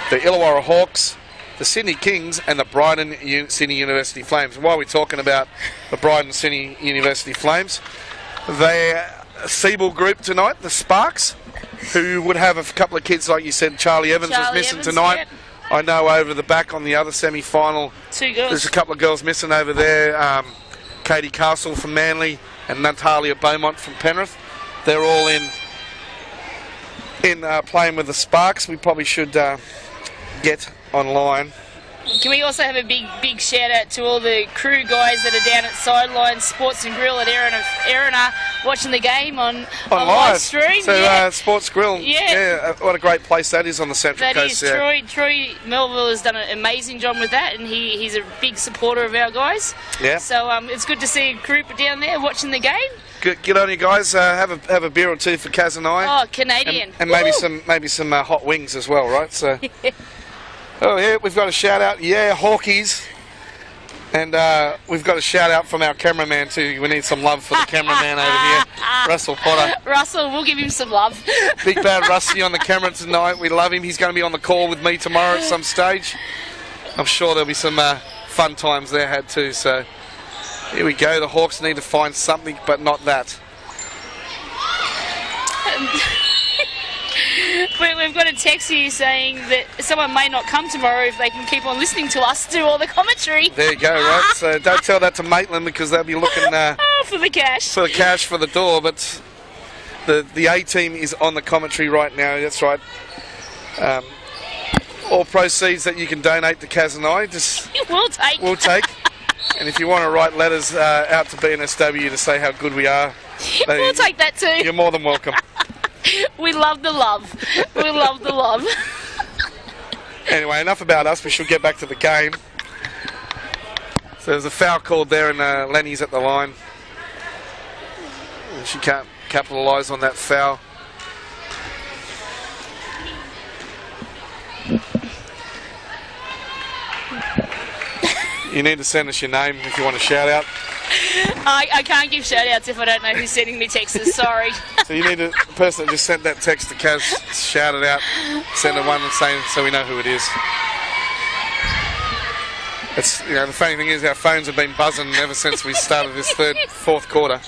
the Illawarra Hawks, the Sydney Kings, and the Bryden Sydney University Flames. While we're talking about the Bryden Sydney University Flames, their Siebel group tonight, the Sparks, who would have a couple of kids, like you said, Charlie Evans was missing tonight. Yep. I know over the back on the other semi-final, 2 girls. There's a couple of girls missing over there. Katie Castle from Manly and Natalia Beaumont from Penrith. They're all in playing with the Sparks. We probably should get online Can we also have a big shout out to all the crew guys that are down at Sideline Sports and Grill at Erina watching the game on live stream? So Sports Grill, what a great place that is on the Central Coast. Troy Melville has done an amazing job with that, and he's a big supporter of our guys. Yeah. So it's good to see a group down there watching the game. Good on you guys. Have a beer or two for Kaz and I. Oh, Canadian. And maybe some hot wings as well, right? So. Oh yeah, we've got a shout out, Hawkies, and we've got a shout out from our cameraman too. We need some love for the cameraman over here, Russell Potter. Russell, we'll give him some love. Big bad Rusty on the camera tonight. We love him. He's going to be on the call with me tomorrow at some stage. I'm sure there'll be some fun times there had too. So here we go. The Hawks need to find something, but not that. We've got a text here saying that someone may not come tomorrow if they can keep on listening to us do all the commentary. There you go, right? So don't tell that to Maitland because they'll be looking for the cash. For the cash for the door. But the A team is on the commentary right now. That's right. All proceeds that you can donate to Kaz and I, we'll take. And if you want to write letters out to BNSW to say how good we are, we'll take that too. You're more than welcome. We love the love. We love the love. Anyway, enough about us. We should get back to the game. So there's a foul called there, and Lenny's at the line. And she can't capitalise on that foul. You need to send us your name if you want a shout out. I can't give shout outs if I don't know who's sending me texts, sorry. So you need the person that just sent that text to Kaz, shout it out, send a one and saying so we know who it is. It's, the funny thing is our phones have been buzzing ever since we started this fourth quarter.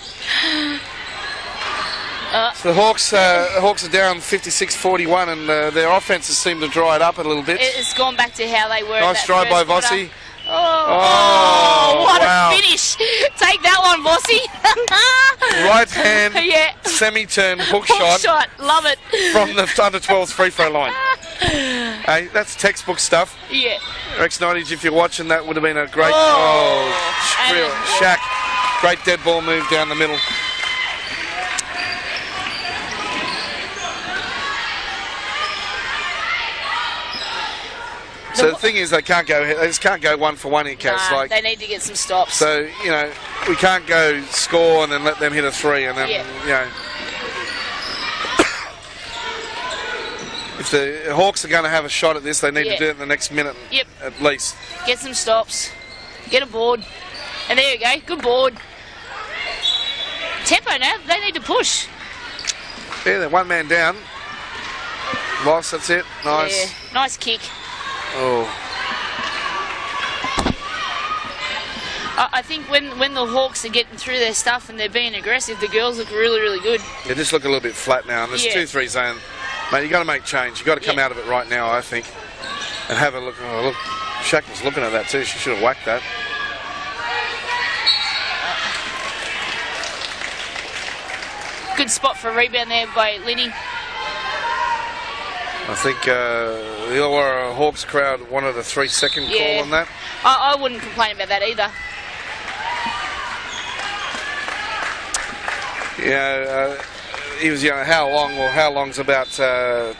So the Hawks are down 56-41 and their offenses seem to dry it up a little bit. It's gone back to how they were. Nice drive by Vossi. What wow. a finish. Take that one, Vossi. Right hand, semi-turn hook shot. Love it. From the under 12's free throw line. Hey, that's textbook stuff. Yeah. Rex Nottage, if you're watching, that would have been a great Shaq. Great dead ball move down the middle. So the thing is, they just can't go one for one in Kaz. Nah, they need to get some stops. So, we can't go score and then let them hit a three and then, if the Hawks are going to have a shot at this, they need to do it in the next minute at least. Get some stops. Get a board. And there you go. Good board. Tempo now. They need to push. Yeah, they're one man down. Loss, that's it. Nice. Yeah. Nice kick. Oh. I think when the Hawks are getting through their stuff and they're being aggressive, the girls look really, really good. They just look a little bit flat now. And this 2-3 zone, mate, you've got to make change. You've got to come out of it right now, I think. And have a look. Oh, look. Shaq was looking at that too. She should have whacked that. Good spot for a rebound there by Linny. I think the Illawarra Hawks crowd wanted a 3-second call on that. I wouldn't complain about that either. He was, how long? Well, how long's about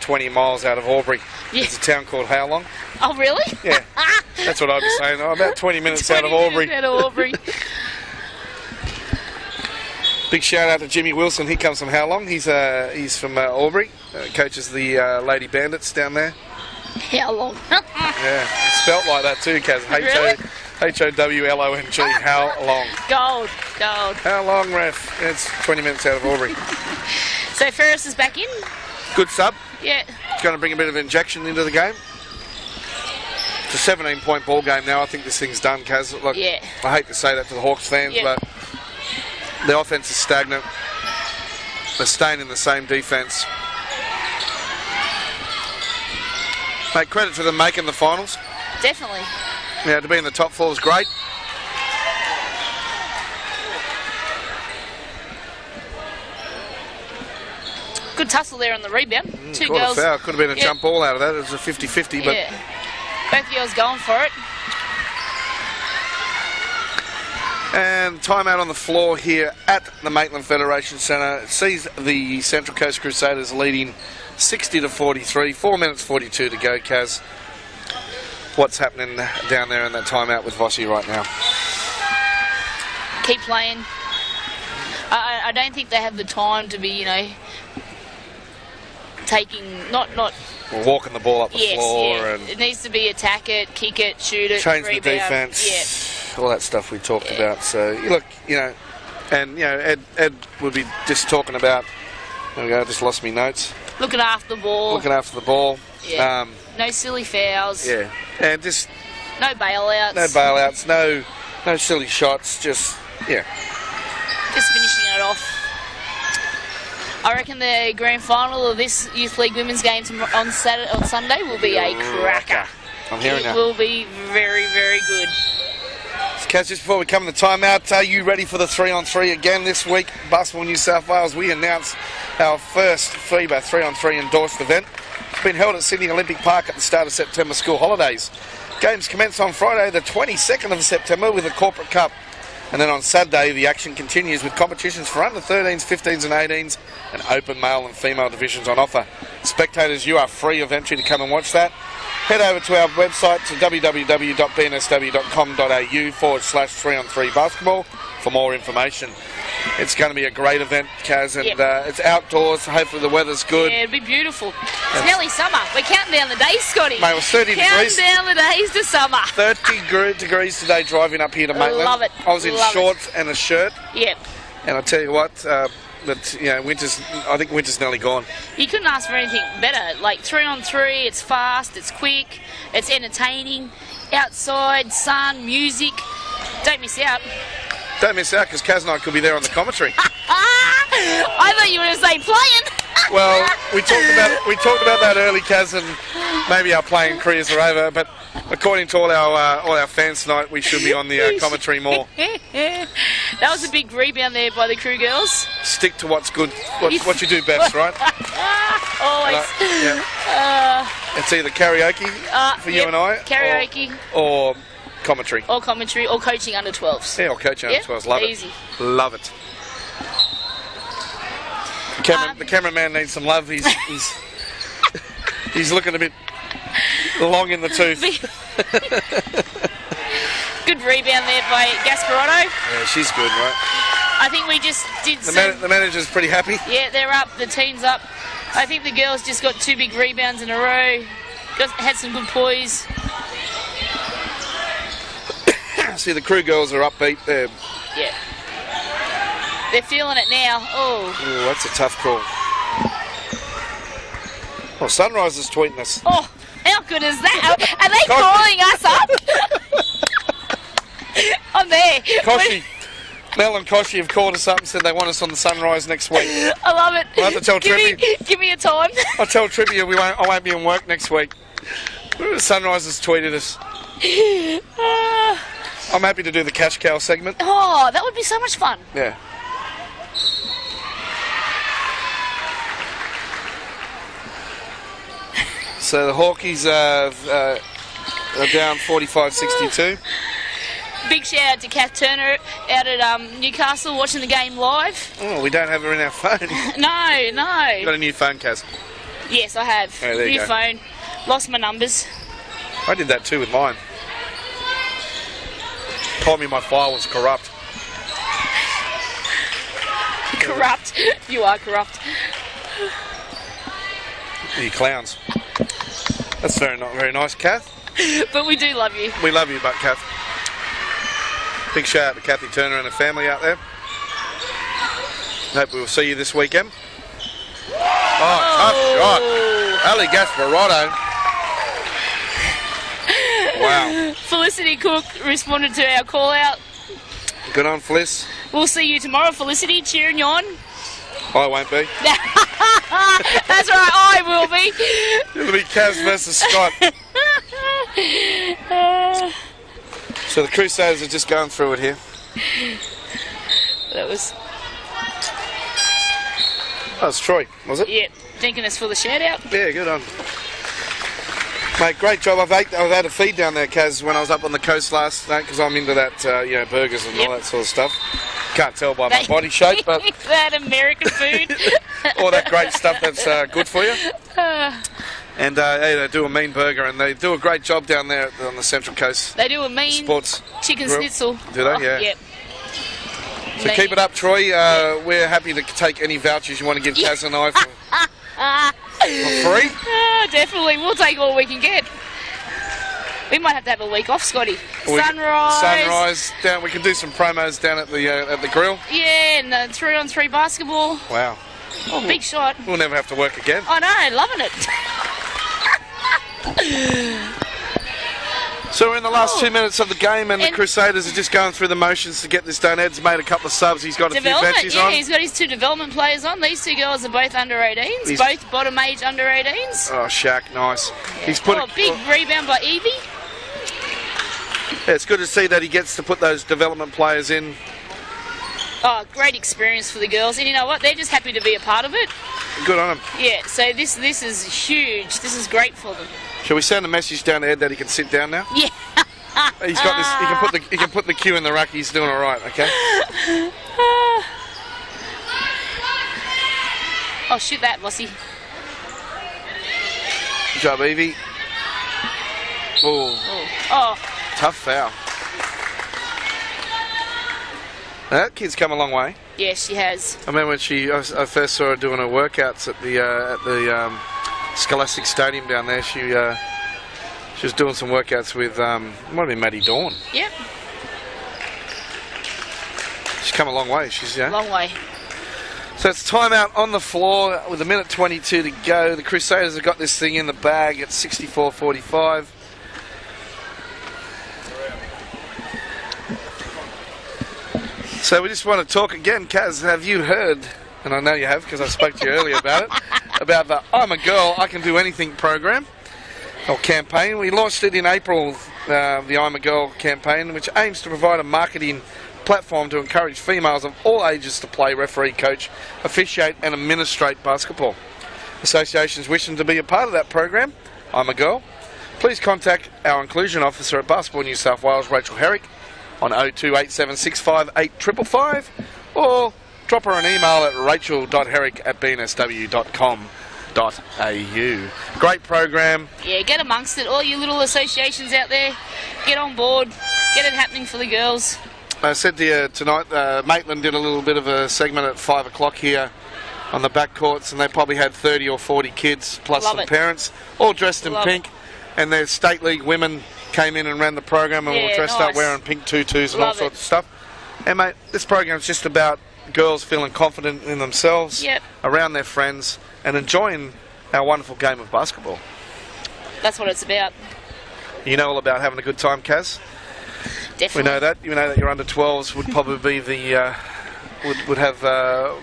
20 miles out of Albury. Yeah. It's a town called How Long. Oh, really? Yeah, that's what I'd be saying. About 20 minutes out of Albury. Out of Albury. Big shout out to Jimmy Wilson. He comes from How Long. He's from Albury. Coaches the Lady Bandits down there. How Long? Yeah, it's spelt like that too, Kaz. Really? H-O-W-L-O-N-G. How Long. Gold. How long, ref? It's 20 minutes out of Albury. So Ferris is back in. Good sub. Yeah. It's going to bring a bit of injection into the game. It's a 17-point ball game now. I think this thing's done, Kaz. Look, I hate to say that to the Hawks fans, but the offense is stagnant. They're staying in the same defense. Mate, credit to them making the finals. Definitely. Yeah, to be in the top four is great. Good tussle there on the rebound. Two Caught girls. a foul. Could have been a jump ball out of that. It was a 50-50, but both girls going for it. And timeout on the floor here at the Maitland Federation Centre. It sees the Central Coast Crusaders leading 60-43. 4 minutes 42 to go, Kaz. What's happening down there in that timeout with Vossi right now? Keep playing. I don't think they have the time to be, taking not walking the ball up the floor. Yeah. And it needs to be attack it, kick it, shoot it, change rebound. the defence, all that stuff we talked about. So look, and Ed would be just talking about. There we go. I just lost me notes. Looking after the ball. Yeah. No silly fouls. Yeah, and just no bailouts. No silly shots. Just finishing it off. I reckon the grand final of this Youth League Women's game on Sunday will be a cracker. I'm hearing that. It will be very, very good. Kaz, just before we come to the timeout, are you ready for the 3-on-3 again this week? Basketball New South Wales, we announced our first FIBA 3-on-3 endorsed event. It's been held at Sydney Olympic Park at the start of September school holidays. Games commence on Friday the 22nd of September with a corporate cup. And then on Saturday, the action continues with competitions for under 13s, 15s and 18s and open male and female divisions on offer. Spectators, you are free of entry to come and watch that. Head over to our website to www.bnsw.com.au/3-on-3 basketball for more information. It's going to be a great event, Kaz, and it's outdoors. Hopefully the weather's good. Yeah, it'll be beautiful. It's nearly summer. We're counting down the days, Scotty. Mate, it was 30 degrees. Counting down the days to summer. 30 degrees today driving up here to Maitland. Love it. I was in shorts and a shirt. Yep. And I tell you what, I think winter's nearly gone. You couldn't ask for anything better. Like 3-on-3, it's fast, it's quick, it's entertaining. Outside, sun, music. Don't miss out. Don't miss out because Kaz and I could be there on the commentary. I thought you were going to say playing. Well, we talked about that early, Kaz, and maybe our playing careers are over. But according to all our fans tonight, we should be on the commentary more. That was a big rebound there by the Crew girls. Stick to what's good, what you do best, right? Always. It's either karaoke for you and I, karaoke, or commentary, or coaching under 12s. Yeah, or coaching under 12s. Love easy. It. Love it. The cameraman needs some love. He's looking a bit long in the tooth. Good rebound there by Gasparotto. Yeah, she's good, right? I think we just did the manager's pretty happy. Yeah, they're up. The team's up. I think the girls just got 2 big rebounds in a row. Had some good poise. See, the Crew girls are upbeat there. Yeah. They're feeling it now. Oh, that's a tough call. Oh, Sunrise is tweeting us. Oh, how good is that? Are they calling us up? I'm there. Mel and Koshi have called us up and said they want us on the Sunrise next week. I love it. I'll have to tell Trippy. Give me a time. I'll tell Trippy I won't be in work next week. Sunrise has tweeted us. I'm happy to do the cash cow segment. Oh, that would be so much fun. Yeah. So the Hawkies are down 45-62. Big shout out to Kath Turner out at Newcastle watching the game live. Oh, we don't have her in our phone. No. You got a new phone, Kaz? Yes, I have. Oh, there you new go. phone. Lost my numbers. I did that too with mine. Told me my file was corrupt. Corrupt. You are corrupt. You clowns. That's not very nice, Kath. But we do love you. We love you, but Kath. Big shout out to Kathy Turner and her family out there. Hope we will see you this weekend. Oh, tough shot. Ali Gasparotto. Wow. Felicity Cook responded to our call out. Good on, Fliss. We'll see you tomorrow, Felicity. Cheering you on. I won't be. That's right, I will be. It'll be Kaz versus Scott. So the Crusaders are just going through it here. That was Troy, was it? Yeah, thanking us for the shout out. Yeah, good on. Mate, great job. I've had a feed down there, Kaz, when I was up on the coast last night, because I'm into that, burgers and all that sort of stuff. Can't tell by my body shape, but that American food, all that great stuff that's good for you. And they do a mean burger, and they do a great job down there on the Central Coast. They do a mean sports chicken grill. schnitzel. Do they? Yeah. Yep. So keep it up, Troy. We're happy to take any vouchers you want to give Kaz and I for free. Definitely, we'll take all we can get. We might have to have a week off, Scotty. Sunrise down. We can do some promos down at the grill. Yeah, and 3-on-3 basketball. Wow. Oh, big shot. We'll never have to work again. I know, loving it. So we're in the last 2 minutes of the game, and the Crusaders are just going through the motions to get this done. Ed's made a couple of subs. He's got a few benchies on. Yeah, he's got his 2 development players on. These 2 girls are both under 18s, both bottom age under 18s. Oh, Shaq, nice. Yeah. He's put a big rebound by Evie. Yeah, it's good to see that he gets to put those development players in. Oh, great experience for the girls, and you know what? They're just happy to be a part of it. Good on them. Yeah, so this is huge. This is great for them. Shall we send a message down to Ed that he can sit down now? Yeah. He's got this. He can put the cue in the rack. He's doing all right. Okay. Oh, shoot that, Bossy. Good job, Evie. Oh. Tough foul. That kid's come a long way. Yeah, she has. I remember when I first saw her doing her workouts at the Scholastic Stadium down there. She was doing some workouts with it might have been Maddie Dawn. Yep. She's come a long way. Long way. So it's timeout on the floor with 1:22 to go. The Crusaders have got this thing in the bag at 64-45. So we just want to talk again, Kaz. Have you heard, and I know you have because I spoke to you earlier about it, about the I'm a Girl, I Can Do Anything program or campaign. We launched it in April, the I'm a Girl campaign, which aims to provide a marketing platform to encourage females of all ages to play, referee, coach, officiate and administrate basketball. Associations wishing to be a part of that program, I'm a Girl, please contact our inclusion officer at Basketball New South Wales, Rachel Herrick, on 0287658555, or drop her an email at rachel.herrick@bnsw.com.au. Great program. Yeah, get amongst it. All you little associations out there, get on board, get it happening for the girls. I said to you tonight, Maitland did a little bit of a segment at 5 o'clock here on the back courts, and they probably had 30 or 40 kids plus some parents, all dressed in pink, and their state league women came in and ran the program and were dressed up wearing pink tutus and all sorts of stuff. And mate, this program's just about girls feeling confident in themselves, around their friends, and enjoying our wonderful game of basketball. That's what it's about. You know all about having a good time, Kaz? Definitely. We know that. You know that your under 12s would probably be the would have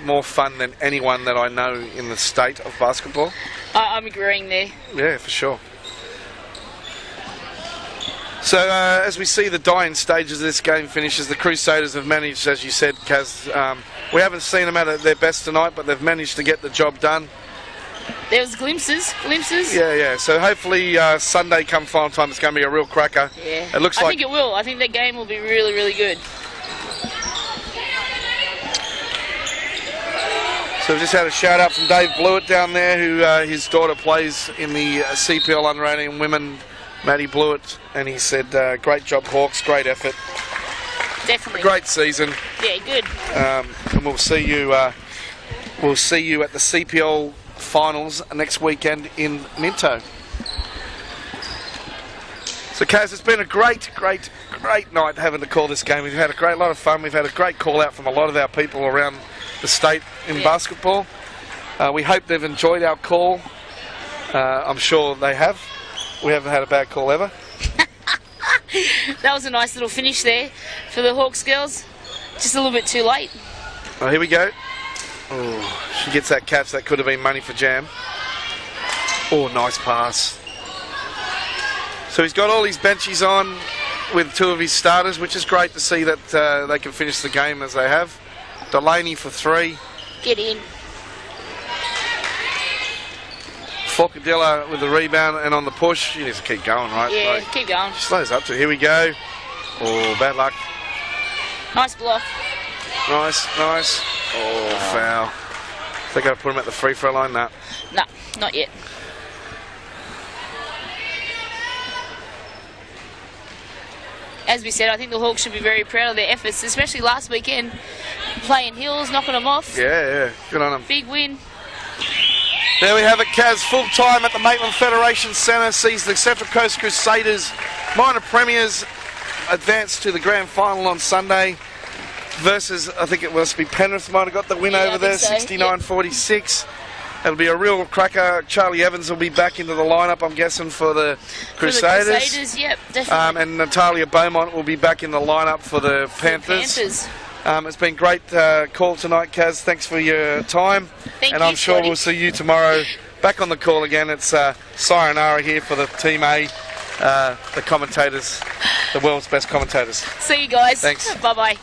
more fun than anyone that I know in the state of basketball. I'm agreeing there. Yeah, for sure. So as we see the dying stages of this game finishes, the Crusaders have managed, as you said, Kaz, we haven't seen them at their best tonight, but they've managed to get the job done. There's glimpses. Yeah. So hopefully Sunday come final time, it's going to be a real cracker. Yeah. It looks like. I think it will. I think the game will be really, really good. So we've just had a shout out from Dave Blewett down there, who his daughter plays in the CPL under 18 women, Maddie Blewett, and he said, great job Hawks, great effort. Definitely. A great season. Yeah, good. And we'll see you at the CPL finals next weekend in Minto. So Kaz, it's been a great night having to call this game. We've had a lot of fun. We've had a great call out from a lot of our people around the state in basketball. We hope they've enjoyed our call. I'm sure they have. We haven't had a bad call ever. That was a nice little finish there for the Hawks girls. Just a little bit too late. Oh, here we go. Oh, she gets that catch. That could have been money for Jam. Oh, nice pass. So he's got all his benchies on with 2 of his starters, which is great to see that they can finish the game as they have. Delaney for 3. Get in. Forcadilla with the rebound and on the push. She needs to keep going, right? Yeah, keep going. She slows up to. Here we go. Oh, bad luck. Nice block. Nice. Oh, foul. They got to put him at the free throw line. Nah. No, not yet. As we said, I think the Hawks should be very proud of their efforts, especially last weekend, playing Hills, knocking them off. Yeah. Good on them. Big win. There we have it, Kaz. Full time at the Maitland Federation Centre sees the Central Coast Crusaders, minor premiers, advance to the grand final on Sunday versus, I think it must be Penrith might have got the win over there, so. 69-46. It'll be a real cracker. Charlie Evans will be back into the lineup, I'm guessing, for the Crusaders. For the Crusaders, yep, definitely. And Natalia Beaumont will be back in the lineup for the Panthers. It's been great call tonight, Kaz. Thanks for your time. Thank and you, I'm sure Scotty. we'll see you tomorrow back on the call again. It's Sayonara here for the Team A, the commentators, the world's best commentators. See you guys. Thanks. Bye-bye.